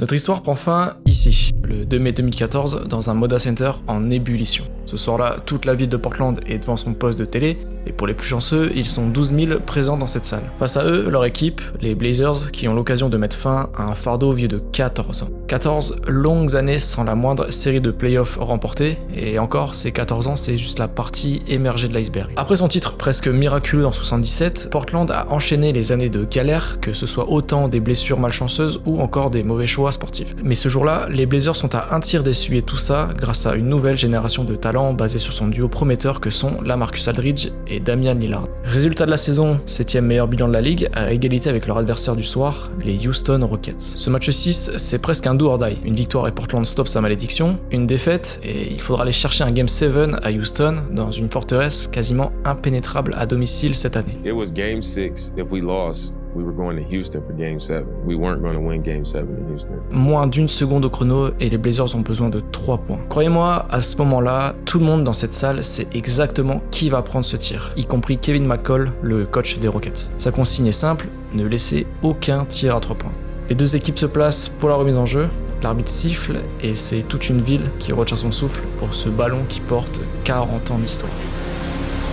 Notre histoire prend fin ici, le 2 mai 2014, dans un Moda Center en ébullition. Ce soir-là, toute la ville de Portland est devant son poste de télé, et pour les plus chanceux, ils sont 12 000 présents dans cette salle. Face à eux, leur équipe, les Blazers, qui ont l'occasion de mettre fin à un fardeau vieux de 14 ans. 14 longues années sans la moindre série de playoffs remportée, et encore, ces 14 ans, c'est juste la partie émergée de l'iceberg. Après son titre presque miraculeux en 77, Portland a enchaîné les années de galère, que ce soit autant des blessures malchanceuses ou encore des mauvais choix sportifs. Mais ce jour-là, les Blazers sont à un tir d'essuyer tout ça grâce à une nouvelle génération de talents basée sur son duo prometteur que sont LaMarcus Aldridge et Damian Lillard. Résultat de la saison, 7ème meilleur bilan de la ligue, à égalité avec leur adversaire du soir, les Houston Rockets. Ce match 6, c'est presque un do or die. Une victoire et Portland stoppe sa malédiction, une défaite et il faudra aller chercher un Game 7 à Houston, dans une forteresse quasiment impénétrable à domicile cette année. It was Game 6. If we lost, we were going to Houston for Game 7. We weren't going to win Game 7 in Houston. Moins d'une seconde au chrono et les Blazers ont besoin de 3 points. Croyez-moi, à ce moment-là, tout le monde dans cette salle sait exactement qui va prendre ce tir, y compris Kevin McCall, le coach des Rockets. Sa consigne est simple, ne laissez aucun tir à 3 points. Les deux équipes se placent pour la remise en jeu, l'arbitre siffle et c'est toute une ville qui retient son souffle pour ce ballon qui porte 40 ans d'histoire.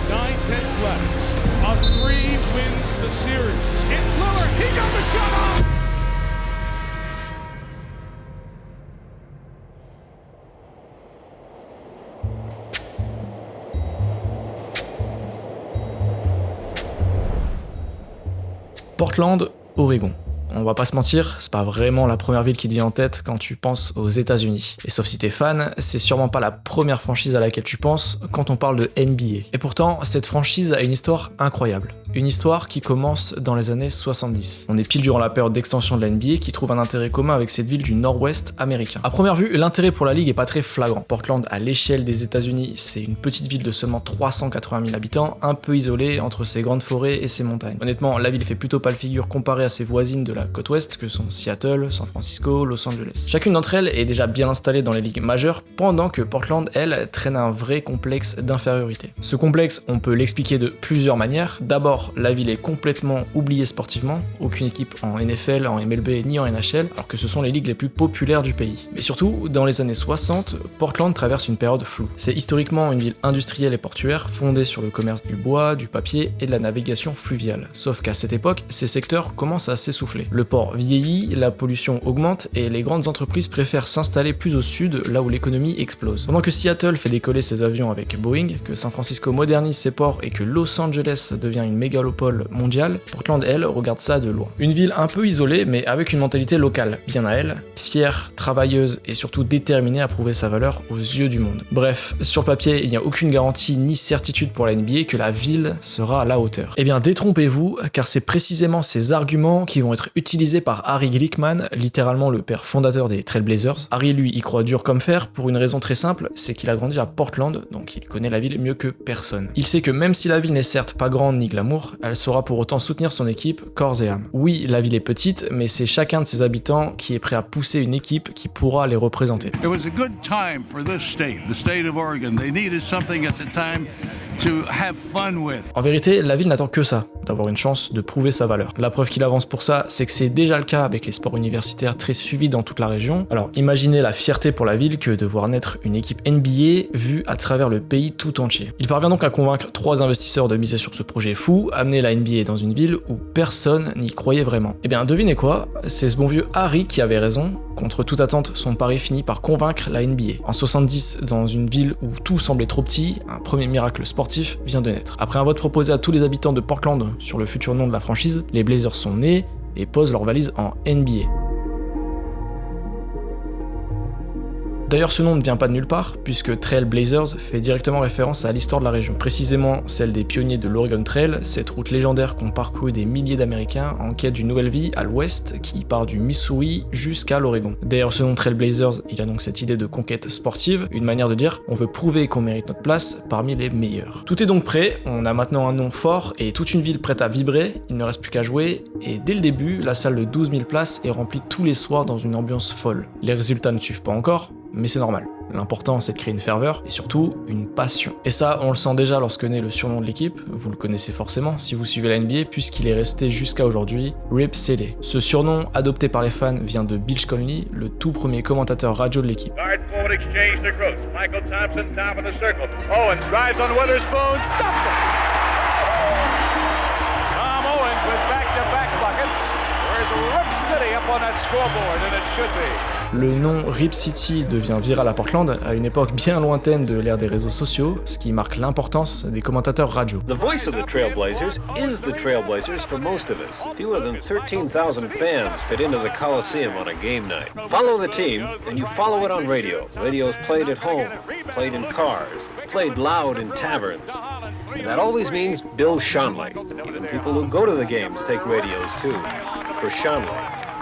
9 tenths left. A 3 wins the series. It's Lillard. He got the shot off. Portland, Oregon. On va pas se mentir, c'est pas vraiment la première ville qui te vient en tête quand tu penses aux États-Unis. Et sauf si t'es fan, c'est sûrement pas la première franchise à laquelle tu penses quand on parle de NBA. Et pourtant, cette franchise a une histoire incroyable. Une histoire qui commence dans les années 70. On est pile durant la période d'extension de la NBA qui trouve un intérêt commun avec cette ville du nord-ouest américain. À première vue, l'intérêt pour la ligue est pas très flagrant. Portland, à l'échelle des États-Unis, c'est une petite ville de seulement 380 000 habitants, un peu isolée entre ses grandes forêts et ses montagnes. Honnêtement, la ville fait plutôt pas le figure comparée à ses voisines de la côte ouest que sont Seattle, San Francisco, Los Angeles. Chacune d'entre elles est déjà bien installée dans les ligues majeures, pendant que Portland, elle, traîne un vrai complexe d'infériorité. Ce complexe, on peut l'expliquer de plusieurs manières. D'abord, la ville est complètement oubliée sportivement, aucune équipe en NFL, en MLB ni en NHL, alors que ce sont les ligues les plus populaires du pays. Mais surtout, dans les années 60, Portland traverse une période floue. C'est historiquement une ville industrielle et portuaire, fondée sur le commerce du bois, du papier et de la navigation fluviale. Sauf qu'à cette époque, ces secteurs commencent à s'essouffler. Le port vieillit, la pollution augmente et les grandes entreprises préfèrent s'installer plus au sud, là où l'économie explose. Pendant que Seattle fait décoller ses avions avec Boeing, que San Francisco modernise ses ports et que Los Angeles devient une mégalopole mondiale, Portland, elle, regarde ça de loin. Une ville un peu isolée, mais avec une mentalité locale, bien à elle, fière, travailleuse et surtout déterminée à prouver sa valeur aux yeux du monde. Bref, sur le papier, il n'y a aucune garantie ni certitude pour la NBA que la ville sera à la hauteur. Eh bien, détrompez-vous, car c'est précisément ces arguments qui vont être utilisé par Harry Glickman, littéralement le père fondateur des Trail Blazers. Harry, lui, y croit dur comme fer pour une raison très simple, c'est qu'il a grandi à Portland, donc il connaît la ville mieux que personne. Il sait que même si la ville n'est certes pas grande ni glamour, elle saura pour autant soutenir son équipe corps et âme. Oui, la ville est petite, mais c'est chacun de ses habitants qui est prêt à pousser une équipe qui pourra les représenter. It was a good time for this state, the state of Oregon. They needed something at the time to have fun with. En vérité, la ville n'attend que ça, d'avoir une chance de prouver sa valeur. La preuve qu'il avance pour ça, c'est que c'est déjà le cas avec les sports universitaires très suivis dans toute la région. Alors imaginez la fierté pour la ville que de voir naître une équipe NBA vue à travers le pays tout entier. Il parvient donc à convaincre 3 investisseurs de miser sur ce projet fou, amener la NBA dans une ville où personne n'y croyait vraiment. Et bien devinez quoi, c'est ce bon vieux Harry qui avait raison. Contre toute attente, son pari finit par convaincre la NBA. En 70, dans une ville où tout semblait trop petit, un premier miracle sportif vient de naître. Après un vote proposé à tous les habitants de Portland sur le futur nom de la franchise, les Blazers sont nés et posent leur valise en NBA. D'ailleurs, ce nom ne vient pas de nulle part, puisque Trail Blazers fait directement référence à l'histoire de la région, précisément celle des pionniers de l'Oregon Trail, cette route légendaire qu'ont parcouru des milliers d'Américains en quête d'une nouvelle vie à l'ouest qui part du Missouri jusqu'à l'Oregon. D'ailleurs, ce nom Trail Blazers, il a donc cette idée de conquête sportive, une manière de dire on veut prouver qu'on mérite notre place parmi les meilleurs. Tout est donc prêt, on a maintenant un nom fort et toute une ville prête à vibrer, il ne reste plus qu'à jouer, et dès le début, la salle de 12 000 places est remplie tous les soirs dans une ambiance folle. Les résultats ne suivent pas encore, mais c'est normal. L'important, c'est de créer une ferveur et surtout une passion. Et ça, on le sent déjà lorsque naît le surnom de l'équipe. Vous le connaissez forcément si vous suivez la NBA, puisqu'il est resté jusqu'à aujourd'hui, Rip City. Ce surnom, adopté par les fans, vient de Bill Conley, le tout premier commentateur radio de l'équipe. Guard forward exchange to Gross. Michael Thompson, top of the circle. Owens drives on Witherspoon, stuffed it. Tom Owens with back-to-back buckets. There's Rip City up on that scoreboard, and it should be. Le nom Rip City devient viral à Portland à une époque bien lointaine de l'ère des réseaux sociaux, ce qui marque l'importance des commentateurs radio. The voice of the Trailblazers is the Trailblazers for most of us. Fewer than 13,000 fans fit into the Coliseum on a game night. Follow the team, and you follow it on radio. Radio's played at home, played in cars, played loud in taverns. And that always means Bill Schonely. Even people who go to the games take radios too. For Schonely.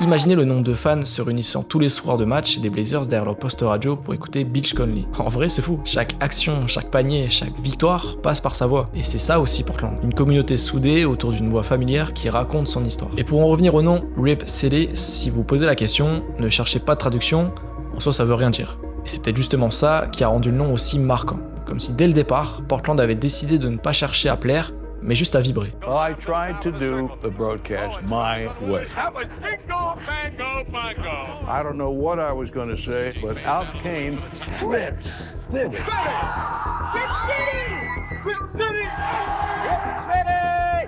Imaginez le nombre de fans se réunissant tous les soirs de match des Blazers derrière leur poste radio pour écouter Bill Conley. En vrai, c'est fou. Chaque action, chaque panier, chaque victoire passe par sa voix. Et c'est ça aussi Portland. Une communauté soudée autour d'une voix familière qui raconte son histoire. Et pour en revenir au nom Rip City, si vous posez la question, ne cherchez pas de traduction, en soi ça veut rien dire. Et c'est peut-être justement ça qui a rendu le nom aussi marquant. Comme si dès le départ, Portland avait décidé de ne pas chercher à plaire, mais juste à vibrer. Well, I tried to do the broadcast my way. That was bingo, bango, bongo. I don't know what I was going to say, but out came Rip City. Rip City! Rip City!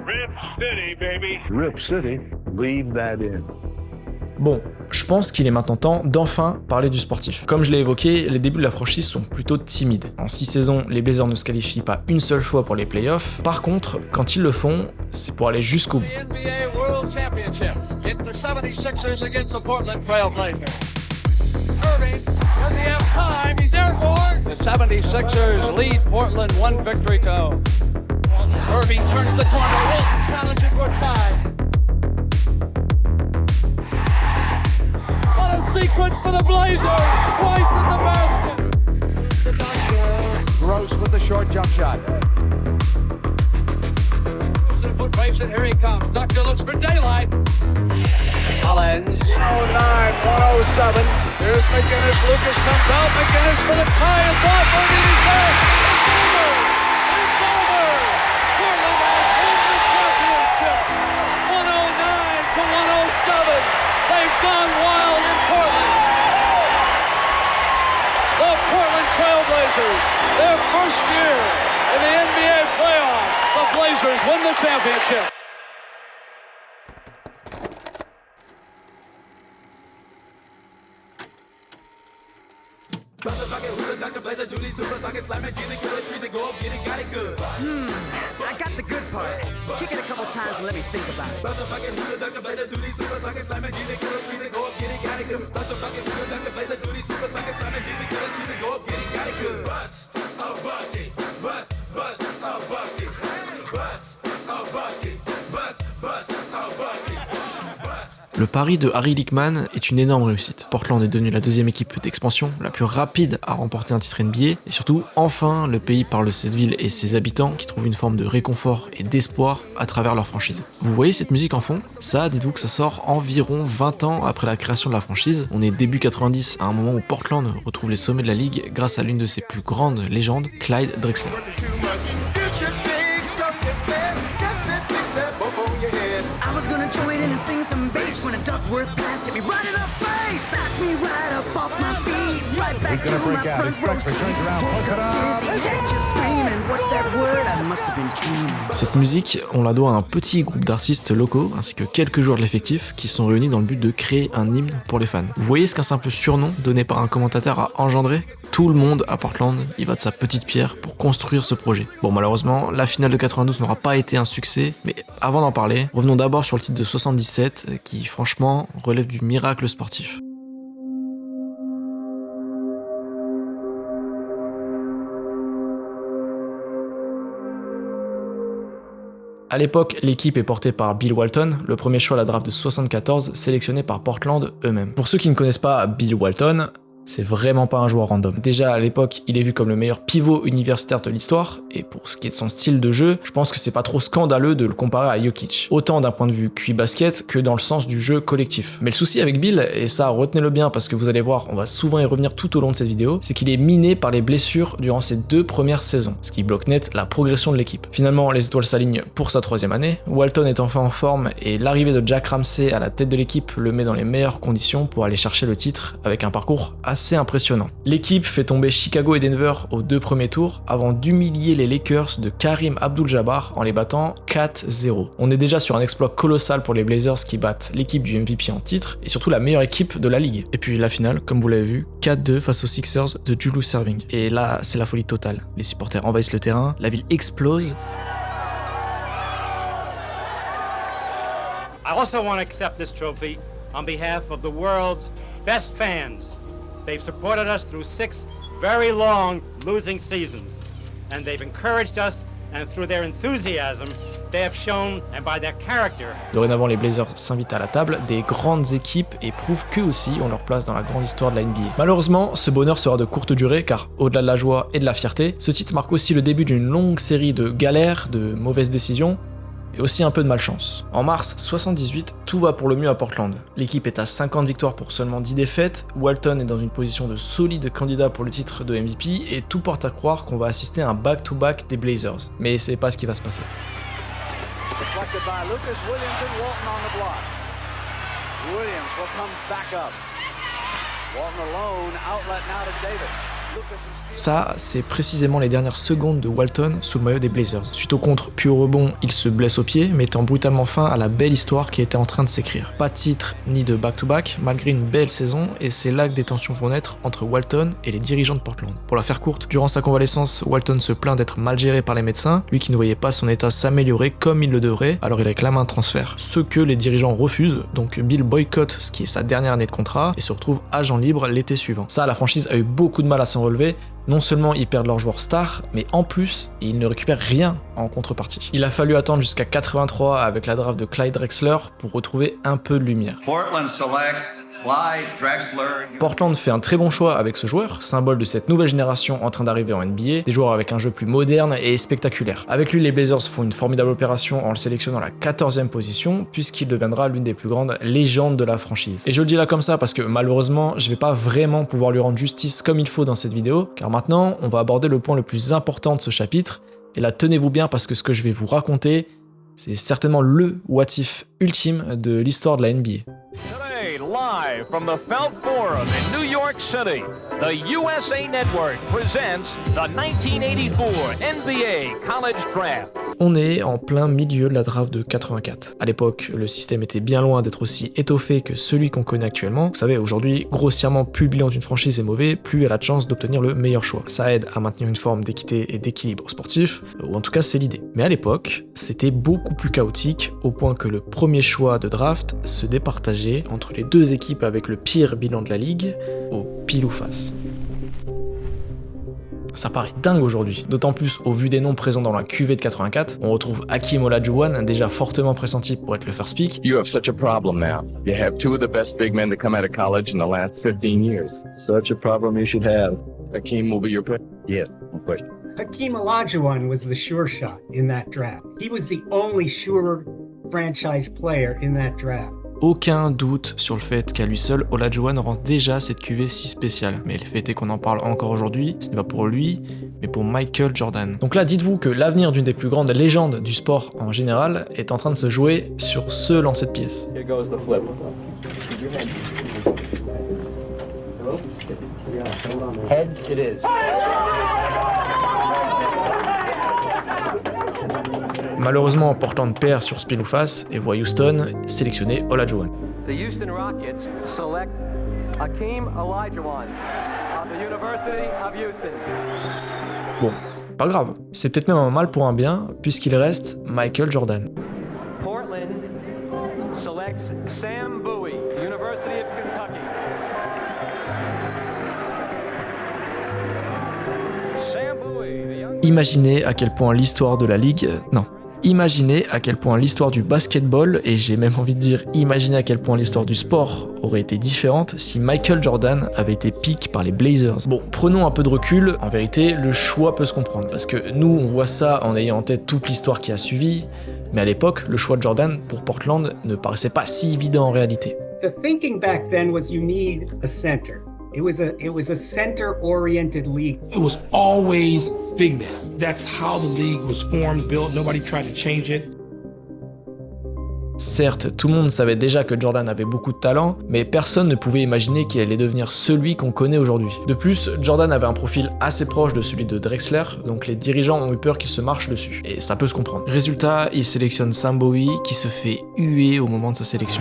Rip City, baby! Rip City, leave that in. Bon, je pense qu'il est maintenant temps d'enfin parler du sportif. Comme je l'ai évoqué, les débuts de la franchise sont plutôt timides. En 6 saisons, les Blazers ne se qualifient pas une seule fois pour les playoffs. Par contre, quand ils le font, c'est pour aller jusqu'au bout. NBA World Championship. It's the 76ers against the Portland Trail Blazers. Irving, does he have time? He's airborne. The 76ers lead Portland 1 victory to 0. Irving turns the corner. Wilson challenges for tie. What a sequence for the Blazers! Twice in the basket. Gross with the short jump shot. Foot race, and here he comes. Doctor looks for daylight. Collins. 109-107. Here's McGinnis. Lucas comes out. McGinnis for the tie. It's off. Irving is there. It's over. Portland has won the championship. 109-107. They've gone wild in Portland. The Portland Trail Blazers, their first year in the NBA playoffs. The Blazers win the championship. I got the good part. Kick it a couple times and let me think about it. Le pari de Harry Lickman est une énorme réussite. Portland est devenu la deuxième équipe d'expansion, la plus rapide à remporter un titre NBA, et surtout, enfin, le pays parle de cette ville et ses habitants qui trouvent une forme de réconfort et d'espoir à travers leur franchise. Vous voyez cette musique en fond ? Ça, dites-vous que ça sort environ 20 ans après la création de la franchise. On est début 90, à un moment où Portland retrouve les sommets de la ligue grâce à l'une de ses plus grandes légendes, Clyde Drexler. Join in and sing some bass when a Duckworth pass hit me right in the face, knocked me right up off my feet, right back to my front row seat. Woke up dizzy, head just screaming. What's that word? I must have been dreaming. Cette musique, on la doit à un petit groupe d'artistes locaux ainsi que quelques joueurs de l'effectif qui sont réunis dans le but de créer un hymne pour les fans. Vous voyez ce qu'un simple surnom donné par un commentateur a engendré ? Tout le monde à Portland y va de sa petite pierre pour construire ce projet. Bon, malheureusement, la finale de 92 n'aura pas été un succès, mais avant d'en parler, revenons d'abord sur le titre de 77 qui, franchement, relève du miracle sportif. À l'époque, l'équipe est portée par Bill Walton, le premier choix à la draft de 74, sélectionné par Portland eux-mêmes. Pour ceux qui ne connaissent pas Bill Walton, c'est vraiment pas un joueur random. Déjà à l'époque, il est vu comme le meilleur pivot universitaire de l'histoire, et pour ce qui est de son style de jeu, je pense que c'est pas trop scandaleux de le comparer à Jokic. Autant d'un point de vue QI basket que dans le sens du jeu collectif. Mais le souci avec Bill, et ça retenez-le bien parce que vous allez voir, on va souvent y revenir tout au long de cette vidéo, c'est qu'il est miné par les blessures durant ses 2 premières saisons, ce qui bloque net la progression de l'équipe. Finalement, les étoiles s'alignent pour sa 3e année, Walton est enfin en forme, et l'arrivée de Jack Ramsey à la tête de l'équipe le met dans les meilleures conditions pour aller chercher le titre avec un parcours assez impressionnant. L'équipe fait tomber Chicago et Denver aux 2 premiers tours avant d'humilier les Lakers de Karim Abdul-Jabbar en les battant 4-0. On est déjà sur un exploit colossal pour les Blazers qui battent l'équipe du MVP en titre et surtout la meilleure équipe de la ligue. Et puis la finale, comme vous l'avez vu, 4-2 face aux Sixers de Julius Erving. Et là, c'est la folie totale. Les supporters envahissent le terrain, la ville explose. I also want to accept this trophy on behalf of the world's best fans. They've supported us through 6 very long losing seasons, and they've encouraged us, and through their enthusiasm, they have shown, and by their character. Dorénavant, les Blazers s'invitent à la table des grandes équipes et prouvent qu'eux aussi ont leur place dans la grande histoire de la NBA. Malheureusement, ce bonheur sera de courte durée car au-delà de la joie et de la fierté, ce titre marque aussi le début d'une longue série de galères, de mauvaises décisions, et aussi un peu de malchance. En mars 78, tout va pour le mieux à Portland. L'équipe est à 50 victoires pour seulement 10 défaites, Walton est dans une position de solide candidat pour le titre de MVP et tout porte à croire qu'on va assister à un back-to-back des Blazers. Mais c'est pas ce qui va se passer. Deflected by Lucas Williams and Walton on the block. Williams will come back up. Walton alone, outlet now to Davis. Ça, c'est précisément les dernières secondes de Walton sous le maillot des Blazers. Suite au contre puis au rebond, il se blesse au pied, mettant brutalement fin à la belle histoire qui était en train de s'écrire. Pas de titre ni de back-to-back, malgré une belle saison, et c'est là que des tensions vont naître entre Walton et les dirigeants de Portland. Pour la faire courte, durant sa convalescence, Walton se plaint d'être mal géré par les médecins, lui qui ne voyait pas son état s'améliorer comme il le devrait, alors il réclame un transfert. Ce que les dirigeants refusent, donc Bill boycotte ce qui est sa dernière année de contrat et se retrouve agent libre l'été suivant. Ça, la franchise a eu beaucoup de mal à s'en relever. Non seulement ils perdent leur joueur star, mais en plus, ils ne récupèrent rien en contrepartie. Il a fallu attendre jusqu'à 83 avec la draft de Clyde Drexler pour retrouver un peu de lumière. Portland selects Clyde Drexler. Portland fait un très bon choix avec ce joueur, symbole de cette nouvelle génération en train d'arriver en NBA, des joueurs avec un jeu plus moderne et spectaculaire. Avec lui, les Blazers font une formidable opération en le sélectionnant à la 14e position, puisqu'il deviendra l'une des plus grandes légendes de la franchise. Et je le dis là comme ça parce que malheureusement, je vais pas vraiment pouvoir lui rendre justice comme il faut dans cette vidéo, car maintenant, on va aborder le point le plus important de ce chapitre, et là tenez-vous bien parce que ce que je vais vous raconter, c'est certainement le what if ultime de l'histoire de la NBA. Live from the Felt Forum in New York City, the USA Network presents the 1984 NBA College Draft. On est en plein milieu de la draft de 84. À l'époque, le système était bien loin d'être aussi étoffé que celui qu'on connaît actuellement. Vous savez, aujourd'hui, grossièrement, plus le bilan d'une franchise est mauvais, plus elle a de chance d'obtenir le meilleur choix. Ça aide à maintenir une forme d'équité et d'équilibre sportif, ou en tout cas c'est l'idée. Mais à l'époque, c'était beaucoup plus chaotique, au point que le premier choix de draft se départageait entre les 2 équipes avec le pire bilan de la ligue, au pile ou face. Ça paraît dingue aujourd'hui, d'autant plus au vu des noms présents dans la cuvée de 84. On retrouve Hakeem Olajuwon, déjà fortement pressenti pour être le first pick. You have such a problem now. You have 2 of the best big men to come out of college in the last 15 years. Such a problem you should have. Hakeem will be your pick. Yes, no question. Hakeem Olajuwon was the sure shot in that draft. He was the only sure franchise player in that draft. Aucun doute sur le fait qu'à lui seul, Olajuwon rend déjà cette cuvée si spéciale. Mais le fait est qu'on en parle encore aujourd'hui, ce n'est pas pour lui, mais pour Michael Jordan. Donc là, dites-vous que l'avenir d'une des plus grandes légendes du sport en général est en train de se jouer sur ce lancer de pièces. Here goes the flip. Heads it is. Malheureusement, Portland perd sur Spin ou Face et voit Houston sélectionner Olajuwon. The Houston Rockets select Hakeem Olajuwon of the University of Houston. Bon, pas grave, c'est peut-être même un mal pour un bien, puisqu'il reste Michael Jordan. Portland selects Sam Bowie, University of Kentucky. Sam Bowie, the young... Imaginez à quel point l'histoire de la ligue... Non. Imaginez à quel point l'histoire du basketball, et j'ai même envie de dire imaginez à quel point l'histoire du sport aurait été différente si Michael Jordan avait été pick par les Blazers. Bon, prenons un peu de recul, en vérité, le choix peut se comprendre, parce que nous, on voit ça en ayant en tête toute l'histoire qui a suivi, mais à l'époque, le choix de Jordan pour Portland ne paraissait pas si évident en réalité. The thinking back then was you need a center. It was a center-oriented league. It was always bigness. That's how the league was formed, built. Nobody tried to change it. Certes, tout le monde savait déjà que Jordan avait beaucoup de talent, mais personne ne pouvait imaginer qu'il allait devenir celui qu'on connaît aujourd'hui. De plus, Jordan avait un profil assez proche de celui de Drexler, donc les dirigeants ont eu peur qu'il se marche dessus. Et ça peut se comprendre. Résultat, il sélectionne Sam Bowie, qui se fait huer au moment de sa sélection.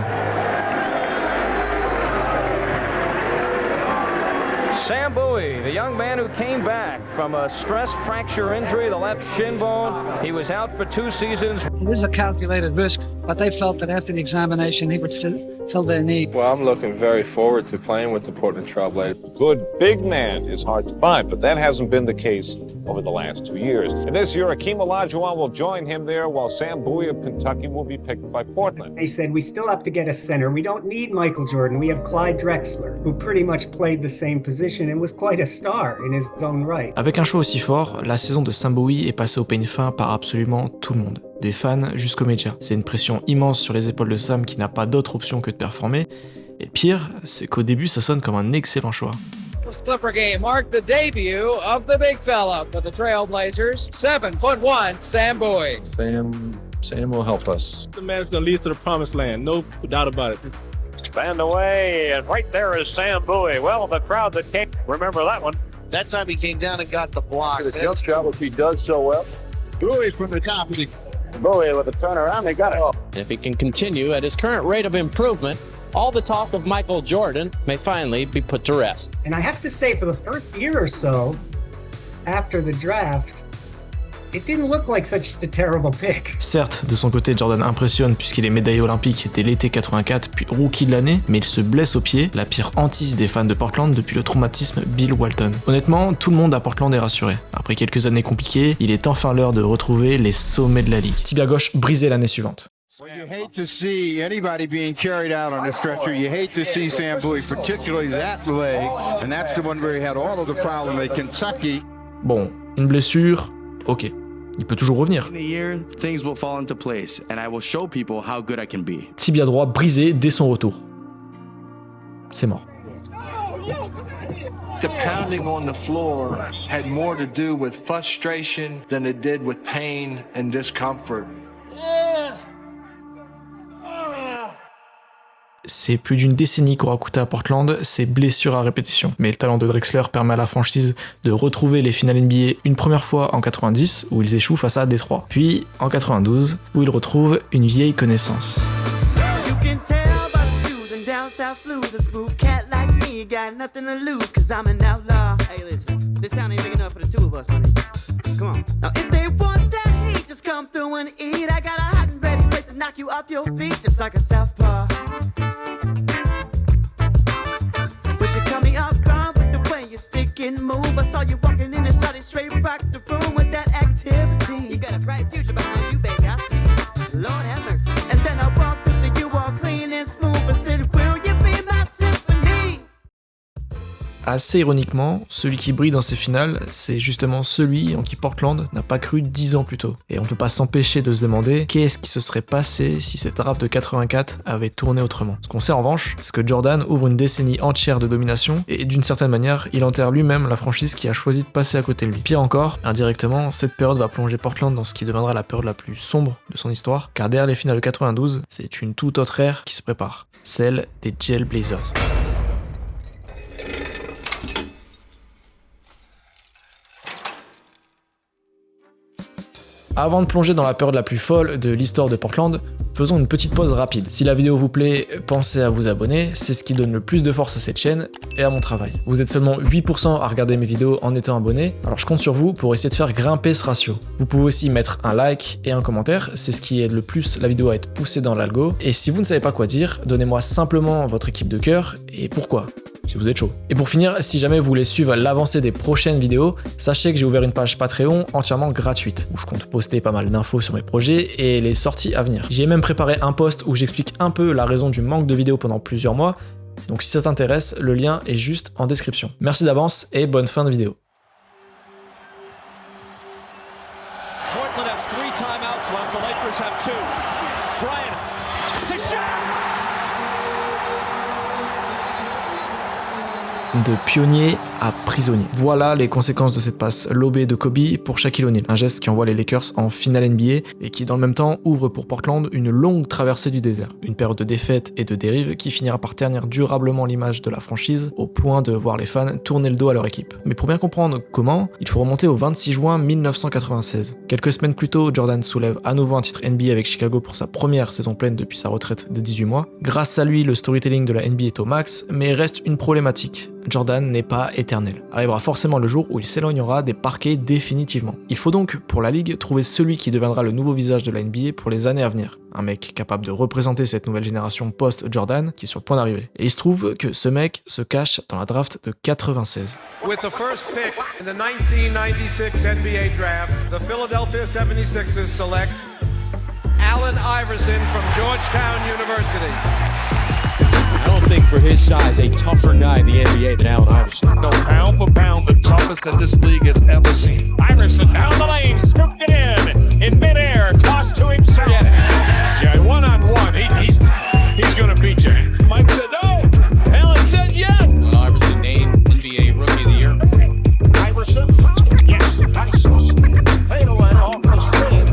Sam Bowie, the young man who came back from a stress fracture injury, the left shin bone. He was out for 2 seasons. It is a calculated risk, but they felt that after the examination he would fill their need. Well, I'm looking very forward to playing with the Portland Trail Blazers. Good big man is hard to find, but that hasn't been the case over the last 2 years. And this year, Akeem Olajuwon will join him there, while Sam Bowie of Kentucky will be picked by Portland. They said, we still have to get a center. We don't need Michael Jordan. We have Clyde Drexler, who pretty much played the same position and was quite a star in his own right. Avec un choix aussi fort, la saison de Sam Bowie est passée au peigne fin par absolument tout le monde. Des fans jusqu'aux médias. C'est une pression immense sur les épaules de Sam qui n'a pas d'autre option que de performer. Et le pire, c'est qu'au début, ça sonne comme un excellent choix. This Clipper game marked the debut of the big fella for the Trailblazers, 7'1", Sam Bowie. Sam will help us. The man's gonna lead us to the promised land, no doubt about it. Stand away, and right there is Sam Bowie. Well, the crowd that came, remember that one. That time he came down and got the block. The jump shot, which he does so well. Bowie from the top of the... Bowie with a turnaround, they got it. If he can continue at his current rate of improvement, all the talk of Michael Jordan may finally be put to rest. And I have to say, for the first year or so, after the draft, it didn't look like such a terrible pick. Certes, de son côté, Jordan impressionne puisqu'il est médaillé olympique dès l'été 84, puis rookie de l'année, mais il se blesse au pied, la pire hantise des fans de Portland depuis le traumatisme Bill Walton. Honnêtement, tout le monde à Portland est rassuré. Après quelques années compliquées, il est enfin l'heure de retrouver les sommets de la ligue. Tibia gauche brisé l'année suivante. Well, you hate to see anybody being carried out on a stretcher. You hate to see Sam Bowie, particularly that leg, and that's the one where he had all of the problem at Kentucky. Bon, une blessure, ok. Il peut toujours revenir. Tibia droit brisé dès son retour. C'est mort. The pounding on the floor had more to do with frustration than it did with pain and discomfort. C'est plus d'une décennie qu'aura coûté à Portland ces blessures à répétition. Mais le talent de Drexler permet à la franchise de retrouver les finales NBA une première fois en 90, où ils échouent face à Détroit. Puis en 92, où ils retrouvent une vieille connaissance. Knock you off your feet just like a southpaw. But you cut me off guard with the way you stick and move. I saw you walking in and started straight back the room with that activity. You got a bright future behind you, baby, I see. Lord have mercy. And then I walked up to you all clean and smooth. I said, will you be my symphony? Assez ironiquement, celui qui brille dans ces finales, c'est justement celui en qui Portland n'a pas cru 10 ans plus tôt. Et on ne peut pas s'empêcher de se demander qu'est-ce qui se serait passé si cette draft de 84 avait tourné autrement. Ce qu'on sait en revanche, c'est que Jordan ouvre une décennie entière de domination et d'une certaine manière, il enterre lui-même la franchise qui a choisi de passer à côté de lui. Pire encore, indirectement, cette période va plonger Portland dans ce qui deviendra la période la plus sombre de son histoire, car derrière les finales de 92, c'est une toute autre ère qui se prépare, celle des Jail Blazers. Avant de plonger dans la période la plus folle de l'histoire de Portland, faisons une petite pause rapide. Si la vidéo vous plaît, pensez à vous abonner, c'est ce qui donne le plus de force à cette chaîne et à mon travail. Vous êtes seulement 8% à regarder mes vidéos en étant abonné, alors je compte sur vous pour essayer de faire grimper ce ratio. Vous pouvez aussi mettre un like et un commentaire, c'est ce qui aide le plus la vidéo à être poussée dans l'algo. Et si vous ne savez pas quoi dire, donnez-moi simplement votre équipe de cœur et pourquoi. si vous êtes chaud. Et pour finir, si jamais vous voulez suivre l'avancée des prochaines vidéos, sachez que j'ai ouvert une page Patreon entièrement gratuite, où je compte poster pas mal d'infos sur mes projets et les sorties à venir. J'ai même préparé un post où j'explique un peu la raison du manque de vidéos pendant plusieurs mois, donc si ça t'intéresse, le lien est juste en description. Merci d'avance et bonne fin de vidéo. Portland has 3 timeouts left. The Lakers have 2. Bryant to shot. De pionnier à prisonnier. Voilà les conséquences de cette passe lobée de Kobe pour Shaquille O'Neal, un geste qui envoie les Lakers en finale NBA et qui dans le même temps ouvre pour Portland une longue traversée du désert. Une période de défaites et de dérives qui finira par ternir durablement l'image de la franchise au point de voir les fans tourner le dos à leur équipe. Mais pour bien comprendre comment, il faut remonter au 26 juin 1996. Quelques semaines plus tôt, Jordan soulève à nouveau un titre NBA avec Chicago pour sa première saison pleine depuis sa retraite de 18 mois. Grâce à lui, le storytelling de la NBA est au max, mais reste une problématique. Jordan n'est pas éternel. Arrivera forcément le jour où il s'éloignera des parquets définitivement. Il faut donc, pour la ligue, trouver celui qui deviendra le nouveau visage de la NBA pour les années à venir. Un mec capable de représenter cette nouvelle génération post-Jordan qui est sur le point d'arriver. Et il se trouve que ce mec se cache dans la draft de 96. With the first pick in the 1996 NBA draft, the Philadelphia 76ers select Allen Iverson from Georgetown University. I don't think for his size, a tougher guy in the NBA than Allen Iverson. No, pound for pound, the toughest that this league has ever seen. Iverson down the lane, scooped it in midair, tossed to himself. Yeah, one-on-one, he's gonna beat you. Mike said no. Allen said yes. Iverson named NBA Rookie of the Year. Iverson, yes, Iverson. Fadeaway off the screen.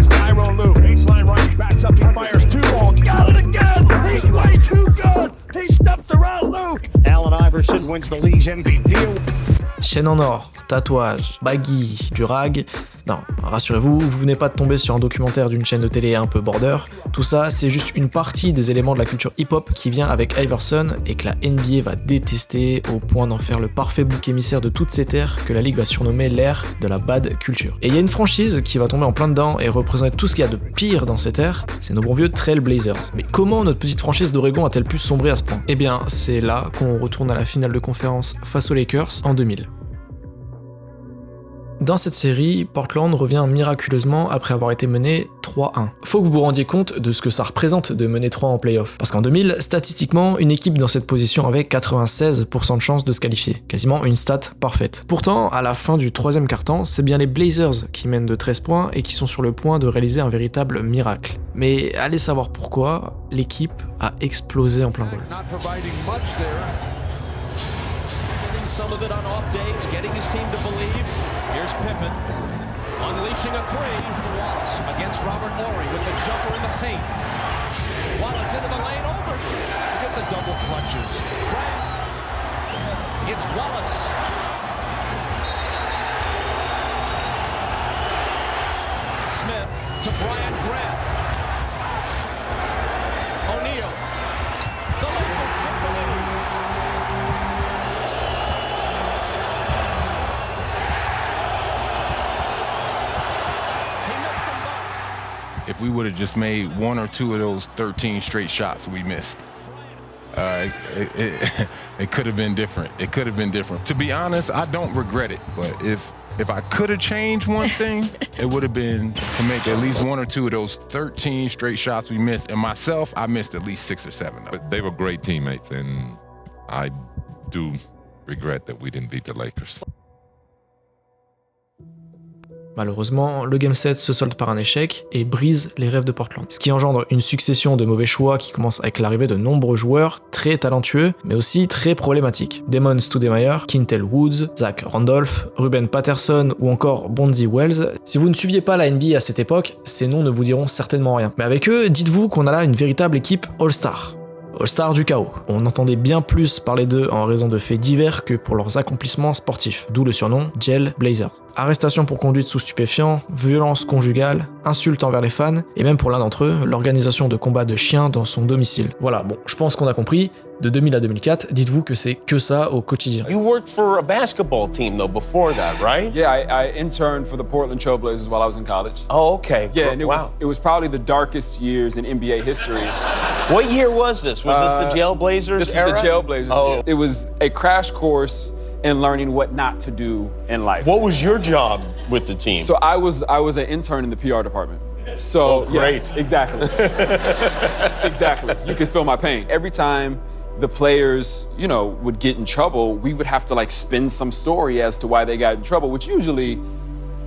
Skyro Lou, baseline right, backs up, he fires 2 ball. Got it again. He's way too good. He steps around Lou. Allen Iverson wins the league's MVP. Chaîne en or, tatouage, baggy, du rag. Non, rassurez-vous, vous venez pas de tomber sur un documentaire d'une chaîne de télé un peu border. Tout ça, c'est juste une partie des éléments de la culture hip-hop qui vient avec Iverson et que la NBA va détester au point d'en faire le parfait bouc émissaire de toutes ces terres que la ligue va surnommer l'ère de la bad culture. Et il y a une franchise qui va tomber en plein dedans et représenter tout ce qu'il y a de pire dans cette ère, c'est nos bons vieux Trail Blazers. Mais comment notre petite franchise d'Oregon a-t-elle pu sombrer à ce point ? Eh bien, c'est là qu'on retourne à la finale de conférence face aux Lakers en 2000. Dans cette série, Portland revient miraculeusement après avoir été mené 3-1. Faut que vous vous rendiez compte de ce que ça représente de mener 3 en playoff. Parce qu'en 2000, statistiquement, une équipe dans cette position avait 96% de chances de se qualifier. Quasiment une stat parfaite. Pourtant, à la fin du 3e quart-temps, c'est bien les Blazers qui mènent de 13 points et qui sont sur le point de réaliser un véritable miracle. Mais allez savoir pourquoi, l'équipe a explosé en plein vol. Here's Pippen, unleashing a 3. Wallace against Robert Horry with the jumper in the paint. Wallace into the lane, overshoot. Get the double clutches. Bryant. It's Wallace. Smith to Bryant Grant. O'Neal. The Lakers take the lead. If we would have just made 1 or 2 of those 13 straight shots we missed, it could have been different. It could have been different. To be honest, I don't regret it. But if I could have changed one thing, it would have been to make at least 1 or 2 of those 13 straight shots we missed. And myself, I missed at least 6 or 7. But they were great teammates, and I do regret that we didn't beat the Lakers. Malheureusement, le Game 7 se solde par un échec et brise les rêves de Portland. Ce qui engendre une succession de mauvais choix qui commence avec l'arrivée de nombreux joueurs très talentueux, mais aussi très problématiques. Damon Stoudemire, Quintel Woods, Zach Randolph, Ruben Patterson ou encore Bonzi Wells. Si vous ne suiviez pas la NBA à cette époque, ces noms ne vous diront certainement rien. Mais avec eux, dites-vous qu'on a là une véritable équipe All-Star. All-Star du chaos. On entendait bien plus parler d'eux en raison de faits divers que pour leurs accomplissements sportifs, d'où le surnom Gel Blazers. Arrestation pour conduite sous stupéfiants, violence conjugale, insultes envers les fans, et même pour l'un d'entre eux, l'organisation de combats de chiens dans son domicile. Voilà, bon, je pense qu'on a compris. De 2000 à 2004, dites-vous que c'est que ça au quotidien. You worked for a basketball team though before that, right? Yeah, I interned for the Portland Trail Blazers while I was in college. Oh, okay. Yeah, and it was probably the darkest years in NBA history. What year was this? Was this the Jail Blazers this era? This is the Jail Blazers. Oh. Yeah. It was a crash course in learning what not to do in life. What was your job with the team? So I was an intern in the PR department. So great. Yeah, exactly. Exactly. You could feel my pain. Every time the players, would get in trouble, we would have to spin some story as to why they got in trouble, which usually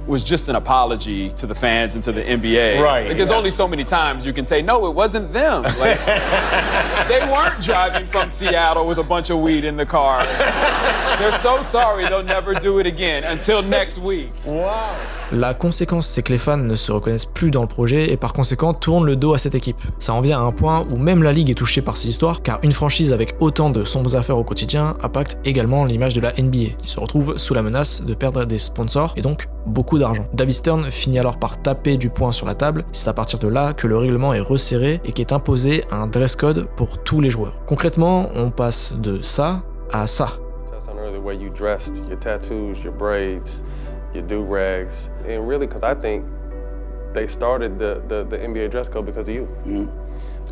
was just an apology to the fans and to the NBA. Right. There's only so many times you can say, no, it wasn't them. They weren't driving from Seattle with a bunch of weed in the car. They're so sorry, they'll never do it again until next week. Wow. La conséquence, c'est que les fans ne se reconnaissent plus dans le projet et par conséquent tournent le dos à cette équipe. Ça en vient à un point où même la ligue est touchée par ces histoires, car une franchise avec autant de sombres affaires au quotidien impacte également l'image de la NBA, qui se retrouve sous la menace de perdre des sponsors et donc beaucoup d'argent. David Stern finit alors par taper du poing sur la table, c'est à partir de là que le règlement est resserré et qu'est imposé un dress code pour tous les joueurs. Concrètement, on passe de ça à ça. The way you dressed, your tattoos, your braids, your do-rags, and really, because I think they started the NBA dress code because of you. Mm-hmm.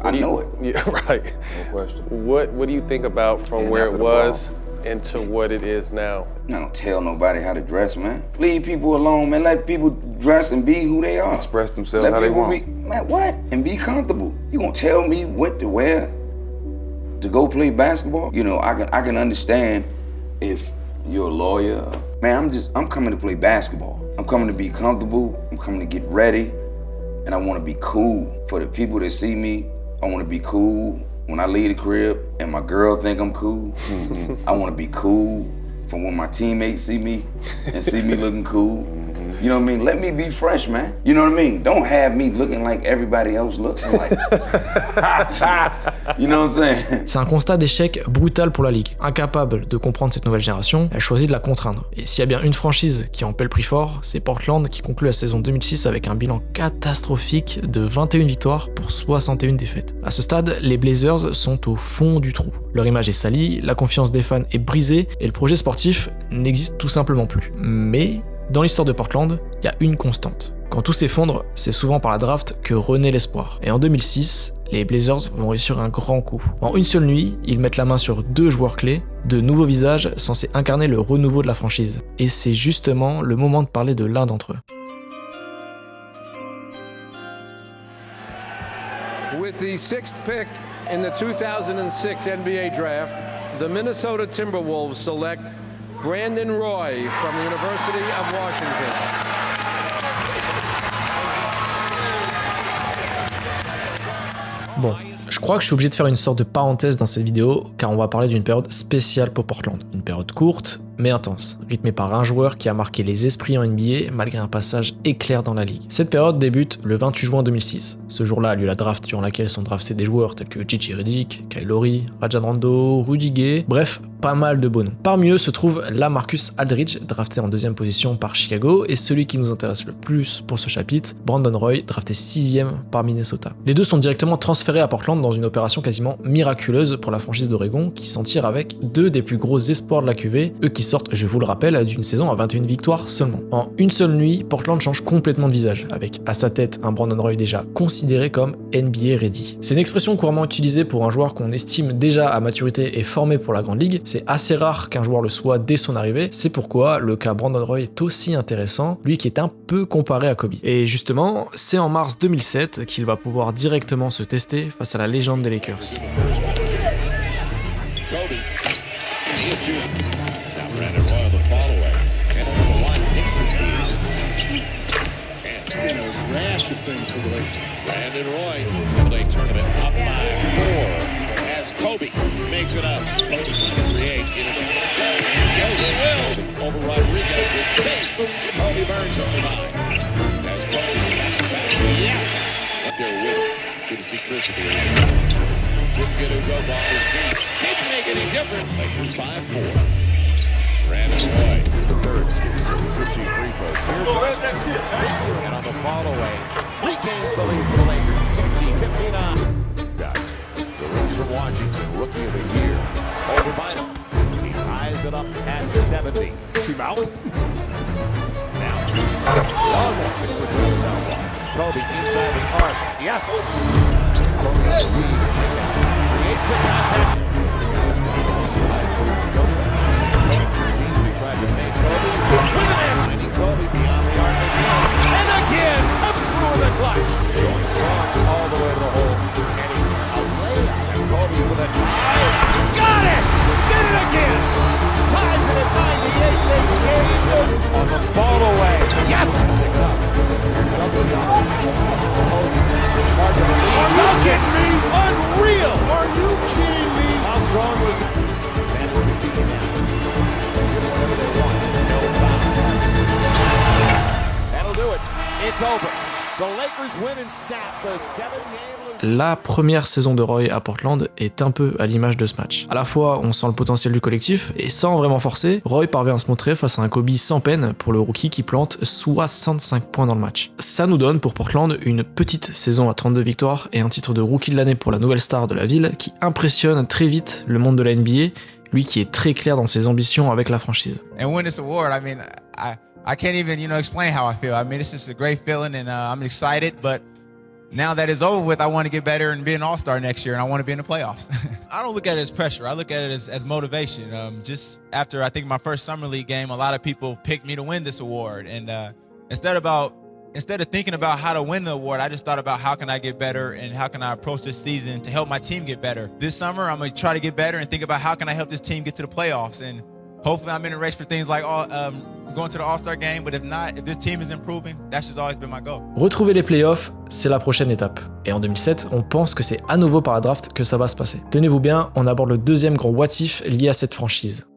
I know it. Yeah, right. No question. What do you think about from where it was into what it is now? I don't tell nobody how to dress, man. Leave people alone, man. Let people dress and be who they are. Express themselves how they want. Man, what? And be comfortable. You gonna tell me what to wear to go play basketball? I can understand if you're a lawyer. Man, I'm coming to play basketball. I'm coming to be comfortable. I'm coming to get ready. And I want to be cool. For the people that see me, I want to be cool. When I leave the crib and my girl think I'm cool, I want to be cool. From when my teammates see me and see me looking cool. You know what I mean? Let me be fresh, man. You know what I mean? Don't have me looking like everybody else looks like. You know what I'm saying? C'est un constat d'échec brutal pour la ligue. Incapable de comprendre cette nouvelle génération, elle choisit de la contraindre. Et s'il y a bien une franchise qui en paie le prix fort, c'est Portland qui conclut la saison 2006 avec un bilan catastrophique de 21 victoires pour 61 défaites. À ce stade, les Blazers sont au fond du trou. Leur image est salie, la confiance des fans est brisée et le projet sportif n'existe tout simplement plus. Mais dans l'histoire de Portland, il y a une constante. Quand tout s'effondre, c'est souvent par la draft que renaît l'espoir. Et en 2006, les Blazers vont réussir un grand coup. En une seule nuit, ils mettent la main sur 2 joueurs clés, de nouveaux visages censés incarner le renouveau de la franchise. Et c'est justement le moment de parler de l'un d'entre eux. With the 6th pick in the 2006 NBA draft, the Minnesota Timberwolves select Brandon Roy from the University of Washington. Bon, je crois que je suis obligé de faire une sorte de parenthèse dans cette vidéo, car on va parler d'une période spéciale pour Portland. Une période courte, mais intense, rythmée par un joueur qui a marqué les esprits en NBA malgré un passage éclair dans la ligue. Cette période débute le 28 juin 2006. Ce jour-là a lieu la draft durant laquelle sont draftés des joueurs tels que J.J. Redick, Kyle Lowry, Rajon Rondo, Rudy Gay, bref, pas mal de beaux noms. Parmi eux se trouve LaMarcus Aldridge, drafté en 2e position par Chicago, et celui qui nous intéresse le plus pour ce chapitre, Brandon Roy, drafté 6e par Minnesota. Les deux sont directement transférés à Portland dans une opération quasiment miraculeuse pour la franchise d'Oregon, qui s'en tire avec 2 des plus gros espoirs de la QV, eux qui sortent, je vous le rappelle, d'une saison à 21 victoires seulement. En une seule nuit, Portland change complètement de visage, avec à sa tête un Brandon Roy déjà considéré comme NBA ready. C'est une expression couramment utilisée pour un joueur qu'on estime déjà à maturité et formé pour la grande ligue. C'est assez rare qu'un joueur le soit dès son arrivée, c'est pourquoi le cas Brandon Roy est aussi intéressant, lui qui est un peu comparé à Kobe. Et justement, c'est en mars 2007 qu'il va pouvoir directement se tester face à la légende des Lakers. Brandon Roy, play tournament up by 4 as Kobe makes it up. Kobe create yes, he will. Over Rodriguez with space. Kobe Burns on the line. As Kobe back. Yes. Up there with it. Good to see Chris again. Couldn't get a rub off his feet. Didn't make any difference. Lakers 5-4. Brandon Roy. the third, Steve. So should see free throws. And on the fall away, regains the lead for the Lakers, 60-59. The rookie from Washington, rookie of the year, over Bynum. He ties it up at 70. See Mount. Now, Longmore gets the dribble southpaw. Kobe inside the arc. Yes. Kobe has the lead. Creates the contact. He tried to make Kobe. Finding Kobe beyond the arc again. And again comes through in the clutch. Going strong all the way to the hole. Getting a layup. And Kobe with a tie. Got it! Did it again! Ties it at 98. They caved on the fall away. Yes! Pick it up. Doubles up. Hard to believe. Are you kidding me? Unreal! Are you kidding me? How strong was it? Managed to keep it down. Whatever they want. No fouls. That'll do it. It's over. The Lakers win and snap the 7-game. La première saison de Roy à Portland est un peu à l'image de ce match. À la fois, on sent le potentiel du collectif, et sans vraiment forcer, Roy parvient à se montrer face à un Kobe sans peine pour le rookie qui plante 65 points dans le match. Ça nous donne pour Portland une petite saison à 32 victoires et un titre de rookie de l'année pour la nouvelle star de la ville qui impressionne très vite le monde de la NBA, lui qui est très clair dans ses ambitions avec la franchise. And win this award, I mean, I can't even, explain how I feel. I mean, it's just a great feeling and I'm excited, but now that it's over with, I want to get better and be an all-star next year, and I want to be in the playoffs. I don't look at it as pressure. I look at it as motivation. Just after, I think, my first Summer League game, a lot of people picked me to win this award. And instead of thinking about how to win the award, I just thought about how can I get better and how can I approach this season to help my team get better. This summer, I'm going to try to get better and think about how can I help this team get to the playoffs. And hopefully I'm in a race for things like going to the All-Star game, but if not, if this team is improving, that's just always been my goal. Retrouver les playoffs, c'est la prochaine étape. Et en 2007, on pense que c'est à nouveau par la draft que ça va se passer. Tenez-vous bien, on aborde le deuxième grand what if lié à cette franchise.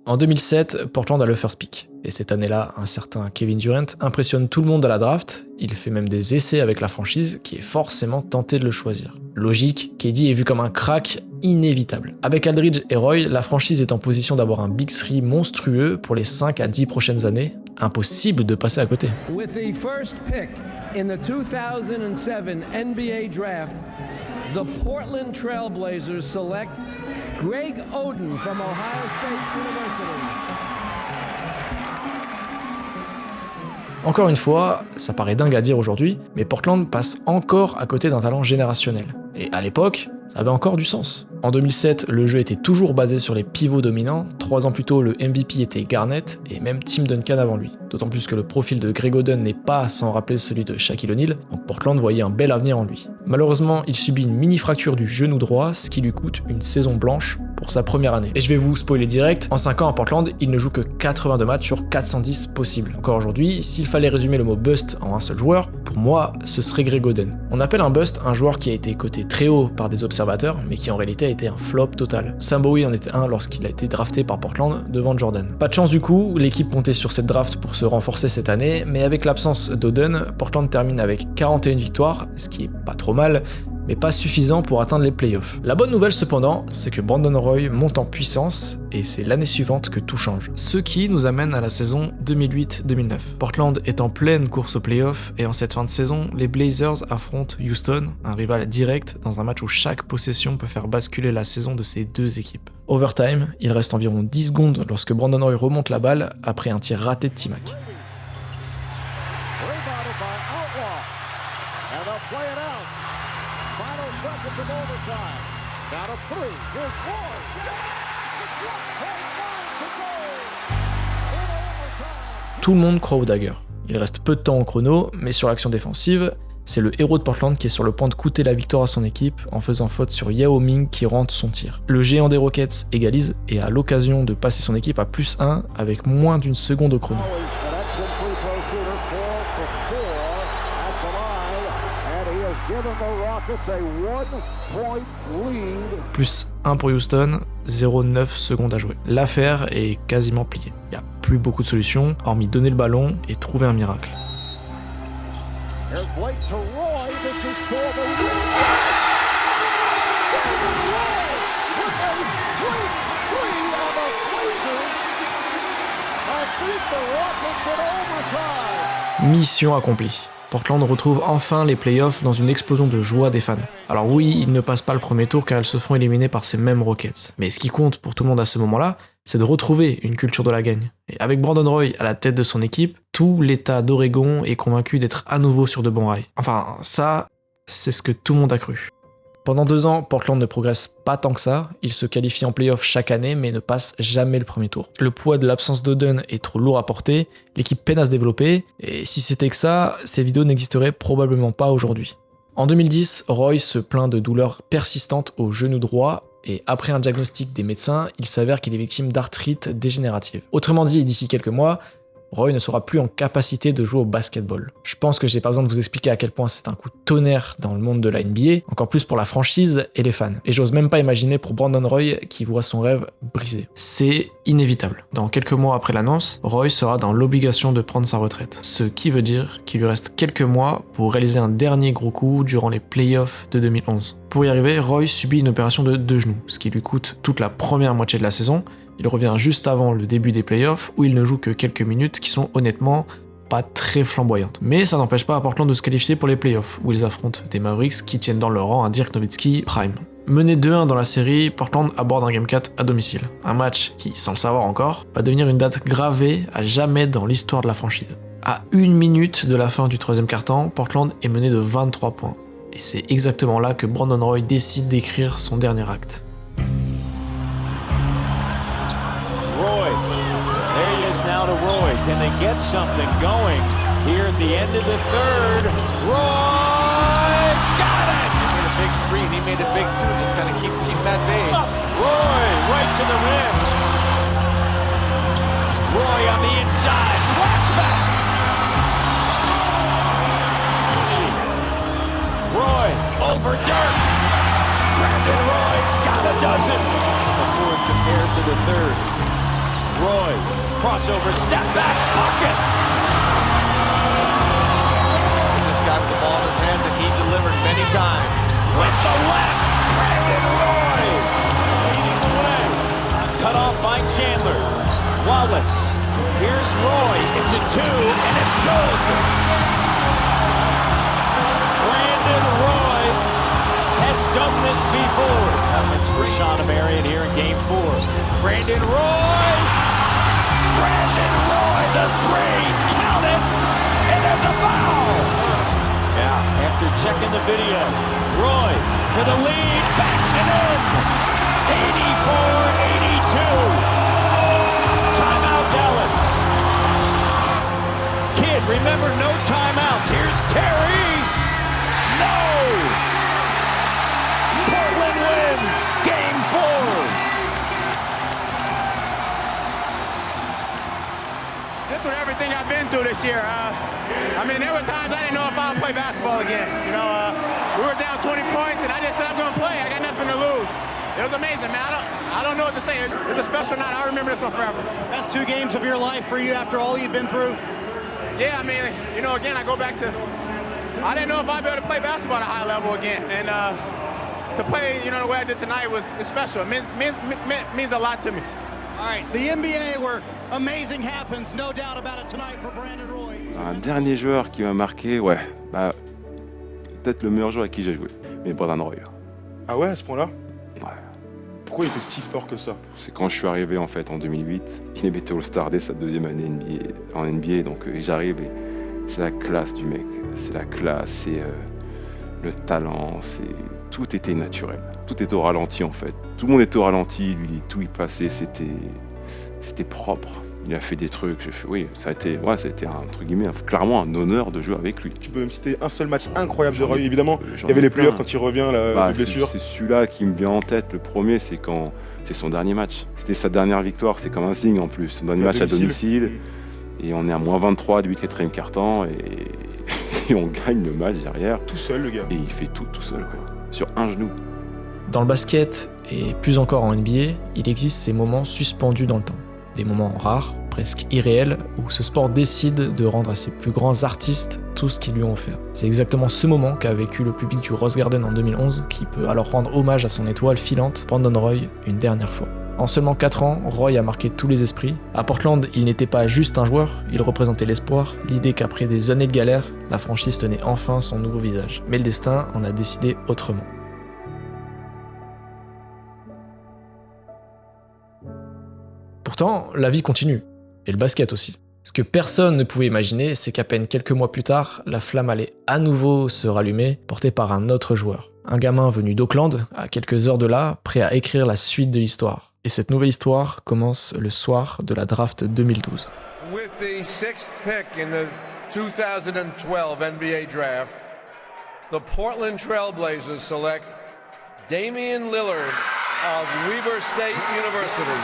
En 2007, Portland a le first pick. Et cette année-là, un certain Kevin Durant impressionne tout le monde à la draft. Il fait même des essais avec la franchise qui est forcément tenté de le choisir. Logique, KD est vu comme un crack inévitable. Avec Aldridge et Roy, la franchise est en position d'avoir un Big Three monstrueux pour les 5 à 10 prochaines années. Impossible de passer à côté. With the first pick in the 2007 NBA draft, the Portland Trail Blazers select Greg Oden from Ohio State University. Encore une fois, ça paraît dingue à dire aujourd'hui, mais Portland passe encore à côté d'un talent générationnel. Et à l'époque, ça avait encore du sens. En 2007, le jeu était toujours basé sur les pivots dominants. 3 ans plus tôt, le MVP était Garnett et même Tim Duncan avant lui. D'autant plus que le profil de Greg Oden n'est pas sans rappeler celui de Shaquille O'Neal, donc Portland voyait un bel avenir en lui. Malheureusement, il subit une mini fracture du genou droit, ce qui lui coûte une saison blanche pour sa première année. Et je vais vous spoiler direct, en 5 ans à Portland, il ne joue que 82 matchs sur 410 possibles. Encore aujourd'hui, s'il fallait résumer le mot bust en un seul joueur, pour moi, ce serait Greg Oden. On appelle un bust un joueur qui a été coté très haut par des observateurs, mais qui en réalité a été un flop total. Sam Bowie en était un lorsqu'il a été drafté par Portland devant Jordan. Pas de chance du coup, l'équipe comptait sur cette draft pour se renforcer cette année, mais avec l'absence d'Oden, Portland termine avec 41 victoires, ce qui est pas trop mal, mais pas suffisant pour atteindre les playoffs. La bonne nouvelle cependant, c'est que Brandon Roy monte en puissance et c'est l'année suivante que tout change. Ce qui nous amène à la saison 2008-2009. Portland est en pleine course aux playoffs et en cette fin de saison, les Blazers affrontent Houston, un rival direct dans un match où chaque possession peut faire basculer la saison de ces deux équipes. Overtime, il reste environ 10 secondes lorsque Brandon Roy remonte la balle après un tir raté de T-Mac. Tout le monde croit au dagger. Il reste peu de temps au chrono, mais sur l'action défensive, c'est le héros de Portland qui est sur le point de coûter la victoire à son équipe en faisant faute sur Yao Ming qui rentre son tir. Le géant des Rockets égalise et a l'occasion de passer son équipe à +1 avec moins d'une seconde au chrono. +1 pour Houston, 0,9 secondes à jouer. L'affaire est quasiment pliée. Il n'y a plus beaucoup de solutions, hormis donner le ballon et trouver un miracle. Mission accomplie. Portland retrouve enfin les playoffs dans une explosion de joie des fans. Alors oui, ils ne passent pas le premier tour car ils se font éliminer par ces mêmes Rockets. Mais ce qui compte pour tout le monde à ce moment-là, c'est de retrouver une culture de la gagne. Et avec Brandon Roy à la tête de son équipe, tout l'État d'Oregon est convaincu d'être à nouveau sur de bons rails. Enfin, ça, c'est ce que tout le monde a cru. Pendant 2 ans, Portland ne progresse pas tant que ça, il se qualifie en playoff chaque année mais ne passe jamais le premier tour. Le poids de l'absence d'Oden est trop lourd à porter, l'équipe peine à se développer, et si c'était que ça, ces vidéos n'existeraient probablement pas aujourd'hui. En 2010, Roy se plaint de douleurs persistantes au genou droit, et après un diagnostic des médecins, il s'avère qu'il est victime d'arthrite dégénérative. Autrement dit, d'ici quelques mois, Roy ne sera plus en capacité de jouer au basketball. Je pense que j'ai pas besoin de vous expliquer à quel point c'est un coup de tonnerre dans le monde de la NBA, encore plus pour la franchise et les fans. Et j'ose même pas imaginer pour Brandon Roy qui voit son rêve brisé. C'est inévitable. Dans quelques mois après l'annonce, Roy sera dans l'obligation de prendre sa retraite. Ce qui veut dire qu'il lui reste quelques mois pour réaliser un dernier gros coup durant les playoffs de 2011. Pour y arriver, Roy subit une opération de 2 genoux, ce qui lui coûte toute la première moitié de la saison. Il revient juste avant le début des playoffs où il ne joue que quelques minutes qui sont honnêtement pas très flamboyantes. Mais ça n'empêche pas à Portland de se qualifier pour les playoffs où ils affrontent des Mavericks qui tiennent dans leur rang un Dirk Nowitzki prime. Mené 2-1 dans la série, Portland aborde un Game 4 à domicile. Un match qui, sans le savoir encore, va devenir une date gravée à jamais dans l'histoire de la franchise. À 1 minute de la fin du 3e quart-temps, Portland est mené de 23 points. Et c'est exactement là que Brandon Roy décide d'écrire son dernier acte. Roy, there he is now to Roy. Can they get something going here at the end of the third? Roy got it! He made a big 3 and he made a big 2. Just gotta keep that big. Roy right to the rim. Roy on the inside. Flashback. Roy over Dirk. Brandon Roy's got a dozen. The fourth compared to the third. Roy, crossover, step back, pocket. He just got the ball in his hands and he delivered many times. With the left, Brandon Roy leading the way. Cut off by Chandler. Wallace, here's Roy, it's a 2 and it's good. Brandon Roy has done this before. It's for Sean Marion here in Game 4. Brandon Roy! Brandon Roy, the 3, count it, and there's a foul! Yeah, after checking the video, Roy for the lead, backs it in! 84-82! Timeout, Dallas. Kid, remember no timeouts. Here's Terry! No! Portland wins Game 4! Just with everything I've been through this year, I mean, there were times I didn't know if I would play basketball again. You know, we were down 20 points, and I just said I'm going to play. I got nothing to lose. It was amazing, man. I don't know what to say. It was a special night. I remember this one forever. Best 2 games of your life for you after all you've been through? Yeah, I mean, you know, again, I go back to, I didn't know if I'd be able to play basketball at a high level again. And to play, you know, the way I did tonight was special. It means a lot to me. All right, the NBA where amazing happens, no doubt about it tonight for Brandon Roy. Un dernier joueur qui m'a marqué, ouais, peut-être le meilleur joueur avec qui j'ai joué, mais Brandon Roy. Ah ouais, à ce point-là? Ouais. Pourquoi il était si fort que ça? C'est quand je suis arrivé en fait en 2008, il était All-Star dès sa 2e année en NBA, donc j'arrive et c'est la classe du mec, c'est la classe, c'est le talent, tout était naturel, tout était au ralenti en fait. Tout le monde était au ralenti, lui, tout y passait, c'était propre. Il a fait des trucs, j'ai fait, oui, ça a été entre guillemets, clairement un honneur de jouer avec lui. Tu peux me citer un seul match incroyable de Roy, évidemment. Il y avait les playoffs quand il revient, la blessure. C'est celui-là qui me vient en tête. Le premier, c'est son dernier match. C'était sa dernière victoire, c'est comme un signe en plus. Son dernier match à domicile. Et on est à moins 23 du 4e quart-temps et on gagne le match derrière. Tout seul, le gars. Et il fait tout seul, quoi. Sur un genou. Dans le basket, et plus encore en NBA, il existe ces moments suspendus dans le temps. Des moments rares, presque irréels, où ce sport décide de rendre à ses plus grands artistes tout ce qu'ils lui ont offert. C'est exactement ce moment qu'a vécu le public du Rose Garden en 2011, qui peut alors rendre hommage à son étoile filante, Brandon Roy, une dernière fois. En seulement 4 ans, Roy a marqué tous les esprits. À Portland, il n'était pas juste un joueur, il représentait l'espoir, l'idée qu'après des années de galère, la franchise tenait enfin son nouveau visage. Mais le destin en a décidé autrement. Pourtant, la vie continue, et le basket aussi. Ce que personne ne pouvait imaginer, c'est qu'à peine quelques mois plus tard, la flamme allait à nouveau se rallumer, portée par un autre joueur. Un gamin venu d'Auckland, à quelques heures de là, prêt à écrire la suite de l'histoire. Et cette nouvelle histoire commence le soir de la draft 2012. With the 6th pick in the 2012 NBA draft, the Portland Trail Blazers select Damian Lillard of Weber State University.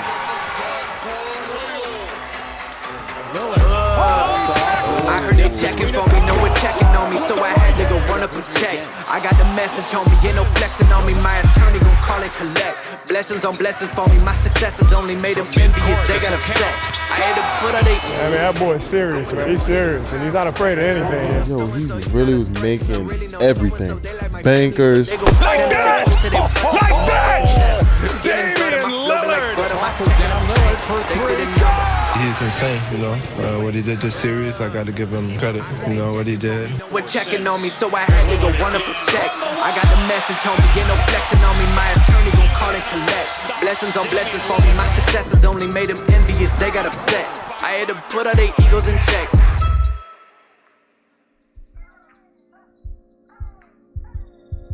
I heard they checking for me, no one checking on me, so I had to go run up and check. I got the message on me, get no flexing on me, my attorney gon' call and collect. Blessings on blessings for me, my successes only made them envious, they got upset. I had to put out I mean, that boy's serious, man. He's serious, and he's not afraid of anything. Yo, he really was making everything. Bankers. Like that! Like that! Damian Lillard! For 3. He's insane, you know. What he did, just serious. I got to give him credit, you know, what he did. We're checking on me, so I had to go run up and check. I got the message on me, get no flexing on me, my attorney gon' call and collect. Blessings on blessings for me, my successes only made them envious, they got upset. I had to put all their egos in check.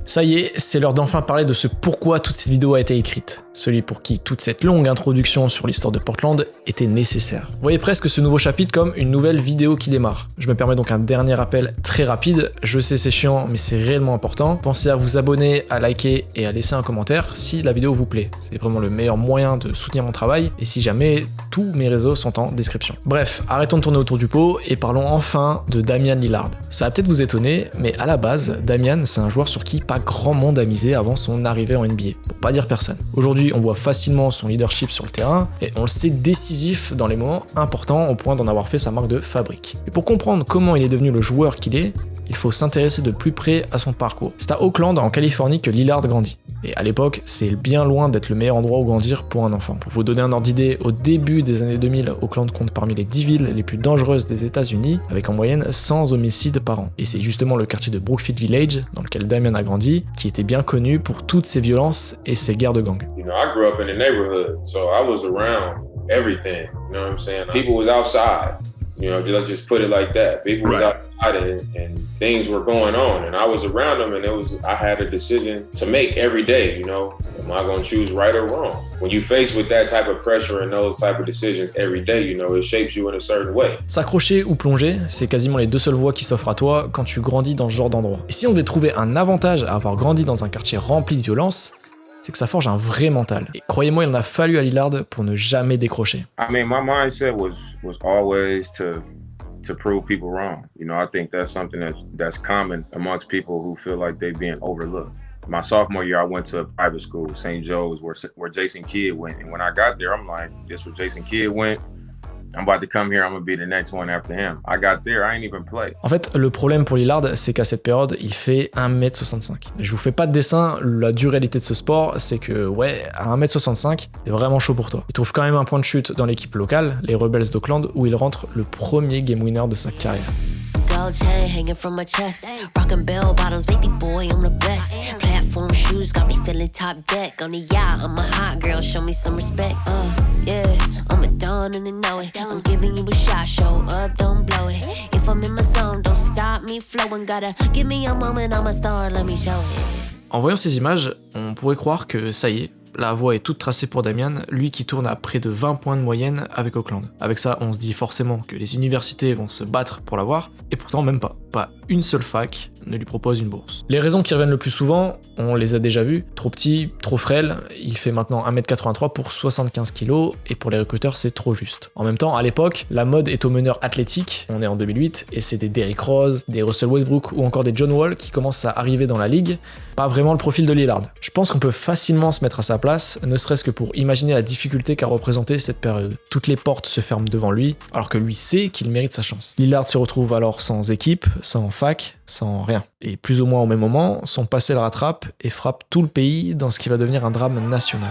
Ça y est, c'est l'heure d'enfin parler de ce pourquoi toute cette vidéo a été écrite. Celui pour qui toute cette longue introduction sur l'histoire de Portland était nécessaire. Vous voyez presque ce nouveau chapitre comme une nouvelle vidéo qui démarre. Je me permets donc un dernier rappel très rapide. Je sais c'est chiant, mais c'est réellement important. Pensez à vous abonner, à liker et à laisser un commentaire si la vidéo vous plaît. C'est vraiment le meilleur moyen de soutenir mon travail et si jamais tous mes réseaux sont en description. Bref, arrêtons de tourner autour du pot et parlons enfin de Damian Lillard. Ça va peut-être vous étonner, mais à la base, Damian c'est un joueur sur qui pas grand monde a misé avant son arrivée en NBA, pour pas dire personne. Aujourd'hui, on voit facilement son leadership sur le terrain et on le sait décisif dans les moments importants au point d'en avoir fait sa marque de fabrique. Et pour comprendre comment il est devenu le joueur qu'il est, il faut s'intéresser de plus près à son parcours. C'est à Oakland, en Californie, que Lillard grandit. Et à l'époque, c'est bien loin d'être le meilleur endroit où grandir pour un enfant. Pour vous donner un ordre d'idée, au début des années 2000, Oakland compte parmi les 10 villes les plus dangereuses des États-Unis, avec en moyenne 100 homicides par an. Et c'est justement le quartier de Brookfield Village, dans lequel Damian a grandi, qui était bien connu pour toutes ses violences et ses guerres de gang. You know, I grew up in the neighborhood, so I was around everything. You know what I'm saying? People was outside. You know, let's just put it like that. People was outside and things were going on, and I was around them, and I had a decision to make every day. You know, am I going to choose right or wrong? When you face with that type of pressure and those type of decisions every day, you know, it shapes you in a certain way. S'accrocher ou plonger, c'est quasiment les deux seules voies qui s'offrent à toi quand tu grandis dans ce genre d'endroit. Et si on devait trouver un avantage à avoir grandi dans un quartier rempli de violence, c'est que ça forge un vrai mental. Et croyez-moi, il en a fallu à Lillard pour ne jamais décrocher. I mean, my mindset was always to prove people wrong. You know, I think that's something that's common amongst people who feel like they're being overlooked. My sophomore year, I went to a private school, St. Joe's, where Jason Kidd went. And when I got there, I'm like, this where Jason Kidd went. I'm about to come here, I'm gonna be the next one after him. I got there, I ain't even play. En fait, le problème pour Lillard, c'est qu'à cette période, il fait 1m65. Je vous fais pas de dessin, la dure réalité de ce sport, c'est que, ouais, à 1m65, c'est vraiment chaud pour toi. Il trouve quand même un point de chute dans l'équipe locale, les Rebels d'Oakland, où il rentre le premier game winner de sa carrière. Gold chain hanging from my chest. Rockin' bell bottoms, baby boy, I'm the best. Platform shoes got me feeling top deck. On the yacht, I'm a hot girl, show me some respect. Yeah, I'm a dawn and they know it. I'm giving you a shot, show up, don't blow it. If I'm in my zone, don't stop me flowing. Gotta give me a moment, I'm a star, let me show it. En voyant ces images, on pourrait croire que ça y est, la voie est toute tracée pour Damian, lui qui tourne à près de 20 points de moyenne avec Oakland. Avec ça, on se dit forcément que les universités vont se battre pour l'avoir, et pourtant même pas. Pas une seule fac ne lui propose une bourse. Les raisons qui reviennent le plus souvent, on les a déjà vues, trop petit, trop frêle, il fait maintenant 1m83 pour 75 kg, et pour les recruteurs c'est trop juste. En même temps, à l'époque, la mode est aux meneurs athlétiques, on est en 2008, et c'est des Derrick Rose, des Russell Westbrook ou encore des John Wall qui commencent à arriver dans la ligue, pas vraiment le profil de Lillard. Je pense qu'on peut facilement se mettre à sa place, ne serait-ce que pour imaginer la difficulté qu'a représenté cette période. Toutes les portes se ferment devant lui, alors que lui sait qu'il mérite sa chance. Lillard se retrouve alors sans équipe, sans fac, sans rien. Et plus ou moins au même moment, son passé le rattrape et frappe tout le pays dans ce qui va devenir un drame national.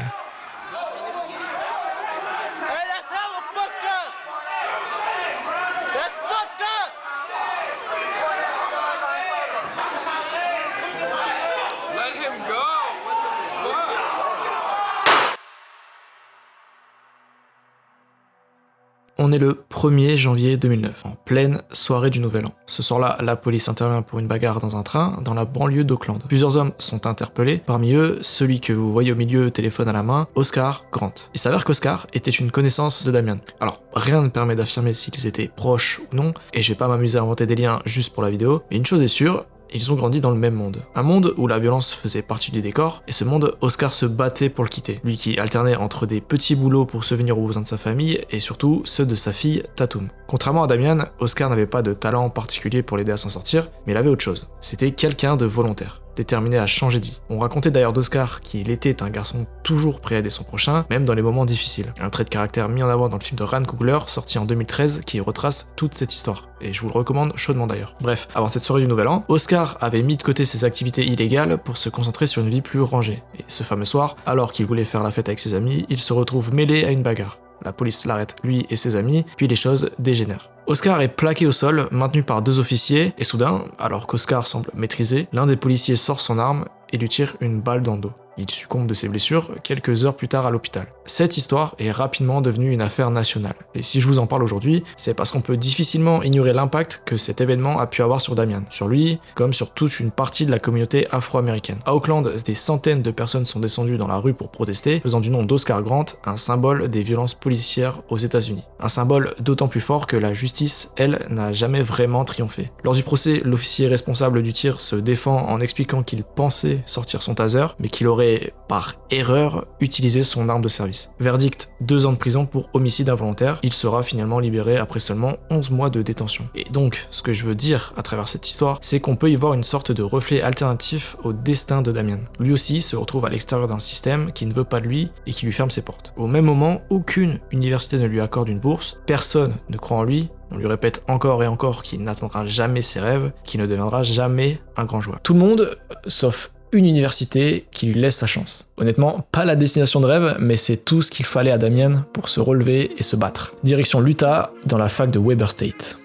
On est le 1er janvier 2009, en pleine soirée du Nouvel An. Ce soir-là, la police intervient pour une bagarre dans un train dans la banlieue d'Auckland. Plusieurs hommes sont interpellés, parmi eux, celui que vous voyez au milieu, téléphone à la main, Oscar Grant. Il s'avère qu'Oscar était une connaissance de Damian. Alors, rien ne permet d'affirmer s'ils étaient proches ou non, et je vais pas m'amuser à inventer des liens juste pour la vidéo, mais une chose est sûre, ils ont grandi dans le même monde. Un monde où la violence faisait partie du décor, et ce monde, Oscar se battait pour le quitter. Lui qui alternait entre des petits boulots pour subvenir aux besoins de sa famille, et surtout ceux de sa fille, Tatum. Contrairement à Damian, Oscar n'avait pas de talent particulier pour l'aider à s'en sortir, mais il avait autre chose. C'était quelqu'un de volontaire, déterminé à changer de vie. On racontait d'ailleurs d'Oscar qu'il était un garçon toujours prêt à aider son prochain, même dans les moments difficiles. Un trait de caractère mis en avant dans le film de Ryan Coogler, sorti en 2013, qui retrace toute cette histoire. Et je vous le recommande chaudement d'ailleurs. Bref, avant cette soirée du Nouvel An, Oscar avait mis de côté ses activités illégales pour se concentrer sur une vie plus rangée. Et ce fameux soir, alors qu'il voulait faire la fête avec ses amis, il se retrouve mêlé à une bagarre. La police l'arrête, lui et ses amis, puis les choses dégénèrent. Oscar est plaqué au sol, maintenu par 2 officiers, et soudain, alors qu'Oscar semble maîtrisé, l'un des policiers sort son arme et lui tire une balle dans le dos. Il succombe de ses blessures quelques heures plus tard à l'hôpital. Cette histoire est rapidement devenue une affaire nationale. Et si je vous en parle aujourd'hui, c'est parce qu'on peut difficilement ignorer l'impact que cet événement a pu avoir sur Damian, sur lui, comme sur toute une partie de la communauté afro-américaine. À Auckland, des centaines de personnes sont descendues dans la rue pour protester, faisant du nom d'Oscar Grant un symbole des violences policières aux États-Unis. Un symbole d'autant plus fort que la justice, elle, n'a jamais vraiment triomphé. Lors du procès, l'officier responsable du tir se défend en expliquant qu'il pensait sortir son taser, mais qu'il aurait par erreur utilisé son arme de service. Verdict, 2 ans de prison pour homicide involontaire. Il sera finalement libéré après seulement 11 mois de détention. Et donc, ce que je veux dire à travers cette histoire, c'est qu'on peut y voir une sorte de reflet alternatif au destin de Damian. Lui aussi se retrouve à l'extérieur d'un système qui ne veut pas de lui et qui lui ferme ses portes. Au même moment, aucune université ne lui accorde une bourse, personne ne croit en lui. On lui répète encore et encore qu'il n'atteindra jamais ses rêves, qu'il ne deviendra jamais un grand joueur. Tout le monde, sauf une université qui lui laisse sa chance. Honnêtement, pas la destination de rêve, mais c'est tout ce qu'il fallait à Damian pour se relever et se battre. Direction l'Utah, dans la fac de Weber State.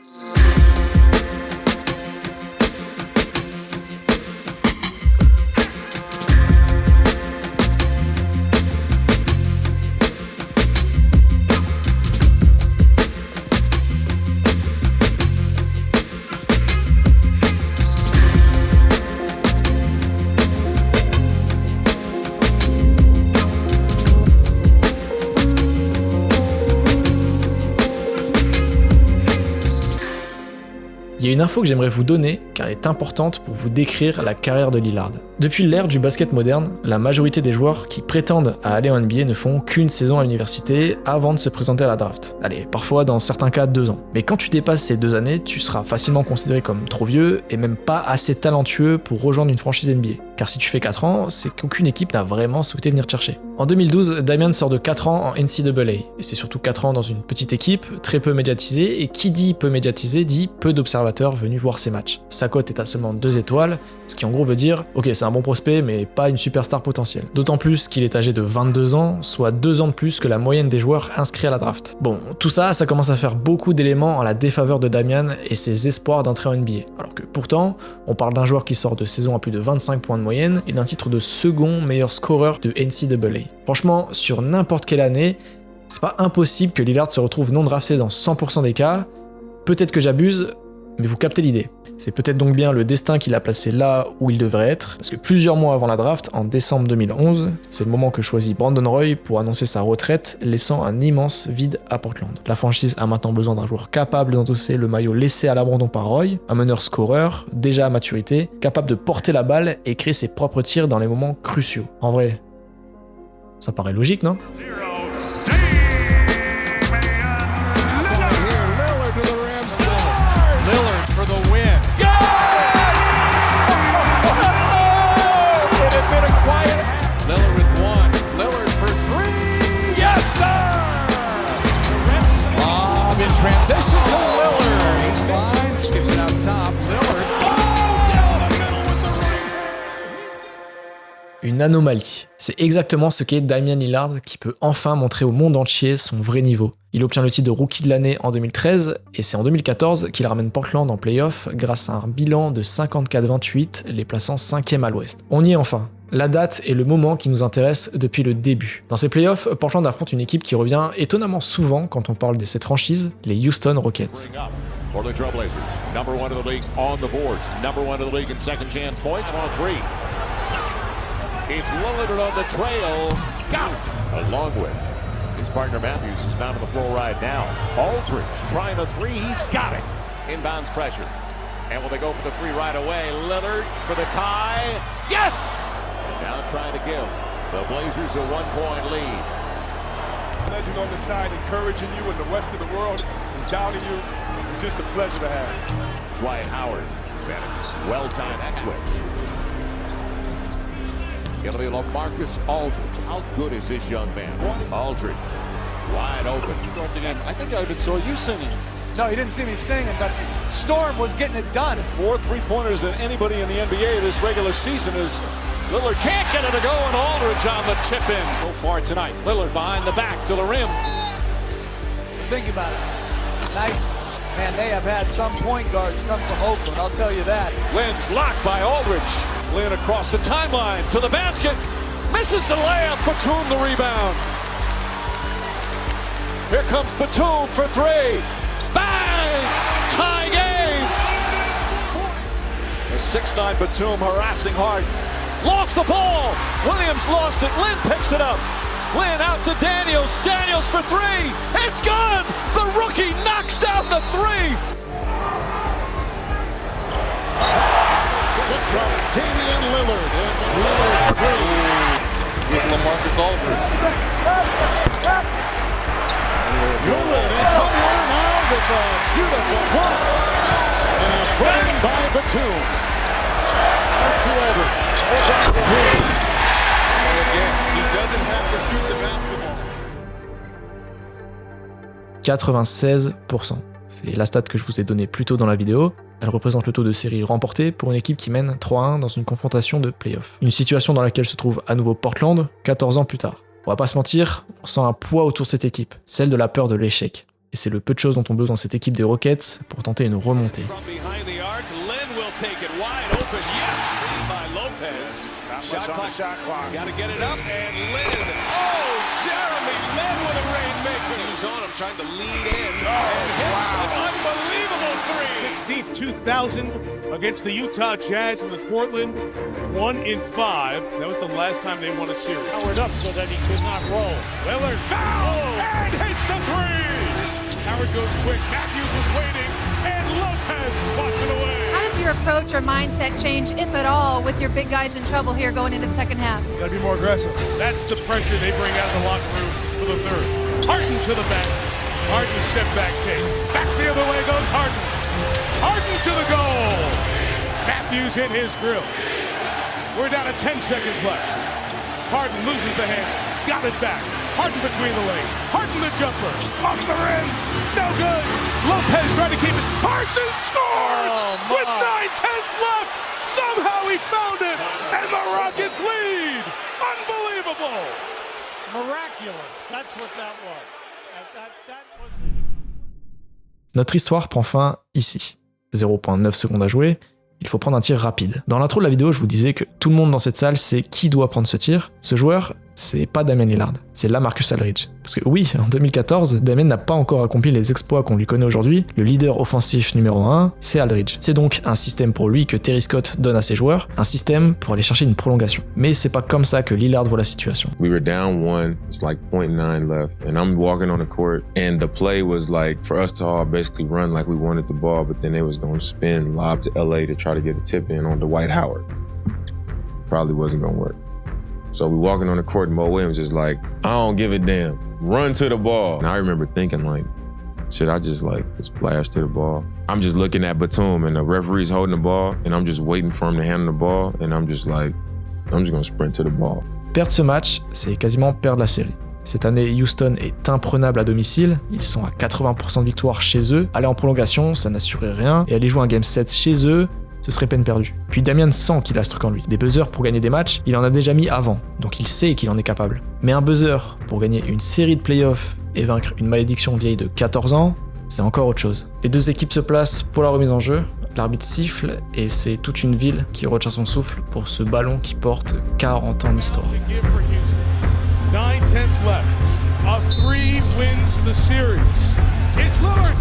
Il y a une info que j'aimerais vous donner car elle est importante pour vous décrire la carrière de Lillard. Depuis l'ère du basket moderne, la majorité des joueurs qui prétendent à aller en NBA ne font qu'une saison à l'université avant de se présenter à la draft. Allez, parfois dans certains cas 2 ans. Mais quand tu dépasses ces 2 années, tu seras facilement considéré comme trop vieux et même pas assez talentueux pour rejoindre une franchise NBA. Car si tu fais 4 ans, c'est qu'aucune équipe n'a vraiment souhaité venir te chercher. En 2012, Damian sort de 4 ans en NCAA, et c'est surtout 4 ans dans une petite équipe, très peu médiatisée, et qui dit peu médiatisée dit peu d'observateurs venus voir ses matchs. Sa cote est à seulement 2 étoiles, ce qui en gros veut dire, ok c'est un bon prospect mais pas une superstar potentielle. D'autant plus qu'il est âgé de 22 ans, soit 2 ans de plus que la moyenne des joueurs inscrits à la draft. Bon, tout ça, ça commence à faire beaucoup d'éléments en la défaveur de Damian et ses espoirs d'entrer en NBA. Alors que pourtant, on parle d'un joueur qui sort de saison à plus de 25 points de moyenne et d'un titre de second meilleur scoreur de NCAA. Franchement, sur n'importe quelle année, c'est pas impossible que Lillard se retrouve non drafté dans 100% des cas. Peut-être que j'abuse, mais vous captez l'idée. C'est peut-être donc bien le destin qui l'a placé là où il devrait être, parce que plusieurs mois avant la draft, en décembre 2011, c'est le moment que choisit Brandon Roy pour annoncer sa retraite, laissant un immense vide à Portland. La franchise a maintenant besoin d'un joueur capable d'endosser le maillot laissé à l'abandon par Roy, un meneur scoreur, déjà à maturité, capable de porter la balle et créer ses propres tirs dans les moments cruciaux. En vrai, ça paraît logique, non ? Transition to Lillard. Baseline, skips it out top. Lillard. Oh, down the middle with the ring. Une une anomalie. C'est exactement ce qu'est Damian Lillard qui peut enfin montrer au monde entier son vrai niveau. Il obtient le titre de Rookie de l'année en 2013 et c'est en 2014 qu'il ramène Portland en play-off grâce à un bilan de 54-28, les plaçant 5e à l'ouest. On y est enfin. La date est le moment qui nous intéresse depuis le début. Dans ces playoffs, Portland affronte une équipe qui revient étonnamment souvent quand on parle de cette franchise, les Houston Rockets. Portland Trail Blazers, number one of the league on the boards, number one of the league in second chance points on three. It's Lillard on the trail, got it, along with his partner Matthews, who's down on the floor right now. Aldridge trying a three, he's got it. Inbounds pressure. And will they go for the three right away? Lillard for the tie, yes! Now trying to give the Blazers a 1-point lead. Legend on the side encouraging you and the rest of the world is doubting you. It's just a pleasure to have. Dwight Howard, well-timed that switch. It'll be LaMarcus Aldridge. How good is this young man? Aldridge, wide open. I think I even saw you singing. No, you didn't see me singing, but Storm was getting it done. More three-pointers than anybody in the NBA this regular season is Lillard can't get it to go, and Aldridge on the tip-in so far tonight. Lillard behind the back to the rim. Think about it. Nice. Man, they have had some point guards come from Oakland, I'll tell you that. Lynn blocked by Aldridge. Lynn across the timeline to the basket. Misses the layup. Batum the rebound. Here comes Batum for three. Bang! Tie game! The 6'9" Batum harassing hard. Lost the ball. Williams lost it. Lynn picks it up. Lynn out to Daniels. Daniels for three. It's good. The rookie knocks down the three. From Damian Lillard. And Lillard three. With LaMarcus Aldridge. Lillard is somewhere now with a beautiful front. And a frame by Batum. Out to Aldridge. Three. And again, he doesn't have to shoot the basketball. 96%. C'est la stat que je vous ai donnée plus tôt dans la vidéo. Elle représente le taux de série remporté pour une équipe qui mène 3-1 dans une confrontation de play-off. Une situation dans laquelle se trouve à nouveau Portland, 14 ans plus tard. On va pas se mentir, on sent un poids autour de cette équipe, celle de la peur de l'échec. Et c'est le peu de choses dont ont besoin cette équipe des Rockets pour tenter une remontée. Shot clock. Gotta get it up, and Lynn. Oh, Jeremy Lynn with a rainmaker. He's on him, trying to lead in, and hits an unbelievable three. 16th, 2000 against the Utah Jazz in the Portland. 1-5. That was the last time they won a series. Powered up so that he could not roll. Lillard foul and hits the three. Howard goes quick. Matthews was waiting, and Lopez spots it away. How does your approach or mindset change, if at all, with your big guys in trouble here going into the second half? Gotta be more aggressive. That's the pressure they bring out of the locker room for the third. Harden to the basket. Harden step back take. Back the other way goes Harden. Harden to the goal. Matthews in his grill. We're down to 10 seconds left. Harden loses the hand. Got it back. Harden between the legs. Harden the jumper. Off the rim. No good. Lopez trying to keep it. Parsons scores with 9/10 left. Somehow he found it. And the Rockets lead. Unbelievable. Miraculous. That's what that was. That was it. Notre histoire prend fin ici. 0.9 secondes à jouer. Il faut prendre un tir rapide. Dans l'intro de la vidéo, je vous disais que tout le monde dans cette salle sait qui doit prendre ce tir. Ce joueur, c'est pas Damian Lillard, c'est LaMarcus Aldridge. Parce que oui, en 2014, Damian n'a pas encore accompli les exploits qu'on lui connaît aujourd'hui. Le leader offensif numéro 1, c'est Aldridge. C'est donc un système pour lui que Terry Scott donne à ses joueurs, un système pour aller chercher une prolongation. Mais c'est pas comme ça que Lillard voit la situation. We were down one, it's like 0.9 left, and I'm walking on the court, and the play was like for us to all basically run like we wanted the ball, but then they was going to spin, lob to LA to try to get a tip in on Dwight Howard. Probably wasn't going to work. So we walking on the court, and Mo Williams is like, I don't give a damn. Run to the ball. And I remember thinking like, should I just flash to the ball? I'm just looking at Batum and the referee's holding the ball and I'm just waiting for him to hand the ball and I'm just gonna sprint to the ball. Perdre ce match, c'est quasiment perdre la série. Cette année, Houston est imprenable à domicile, ils sont à 80% de victoire chez eux. Aller en prolongation, ça n'assurait rien, et aller jouer un Game 7 chez eux, ce ce serait peine perdue. Puis Damian sent qu'il a ce truc en lui. Des buzzers pour gagner des matchs, il en a déjà mis avant, donc il sait qu'il en est capable. Mais un buzzer pour gagner une série de playoffs et vaincre une malédiction vieille de 14 ans, c'est encore autre chose. Les deux équipes se placent pour la remise en jeu, l'arbitre siffle et c'est toute une ville qui retient son souffle pour ce ballon qui porte 40 ans d'histoire. 9/10 left. A 3 wins the series. It's Lillard.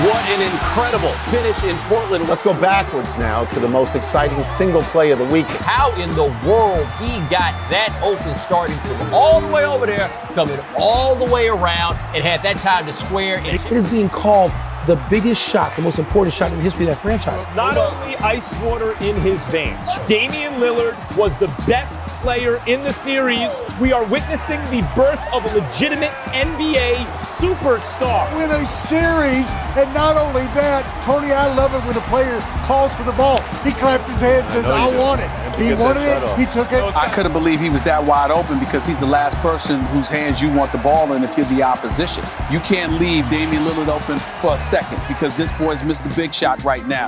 What an incredible finish in Portland. Let's go backwards now to the most exciting single play of the week. How in the world he got that open, starting from all the way over there, coming all the way around, and had that time to square. It is being called the biggest shot, the most important shot in the history of that franchise. Not only ice water in his veins, Damian Lillard was the best player in the series. We are witnessing the birth of a legitimate NBA superstar. Win a series, and not only that, Tony, I love it when a player calls for the ball. He clapped his hands and says, I want it. He wanted it, he took it. I couldn't believe he was that wide open because he's the last person whose hands you want the ball in if you're the opposition. You can't leave Damian Lillard open for a second because this boy's missed the big shot right now.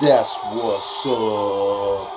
That's what's up.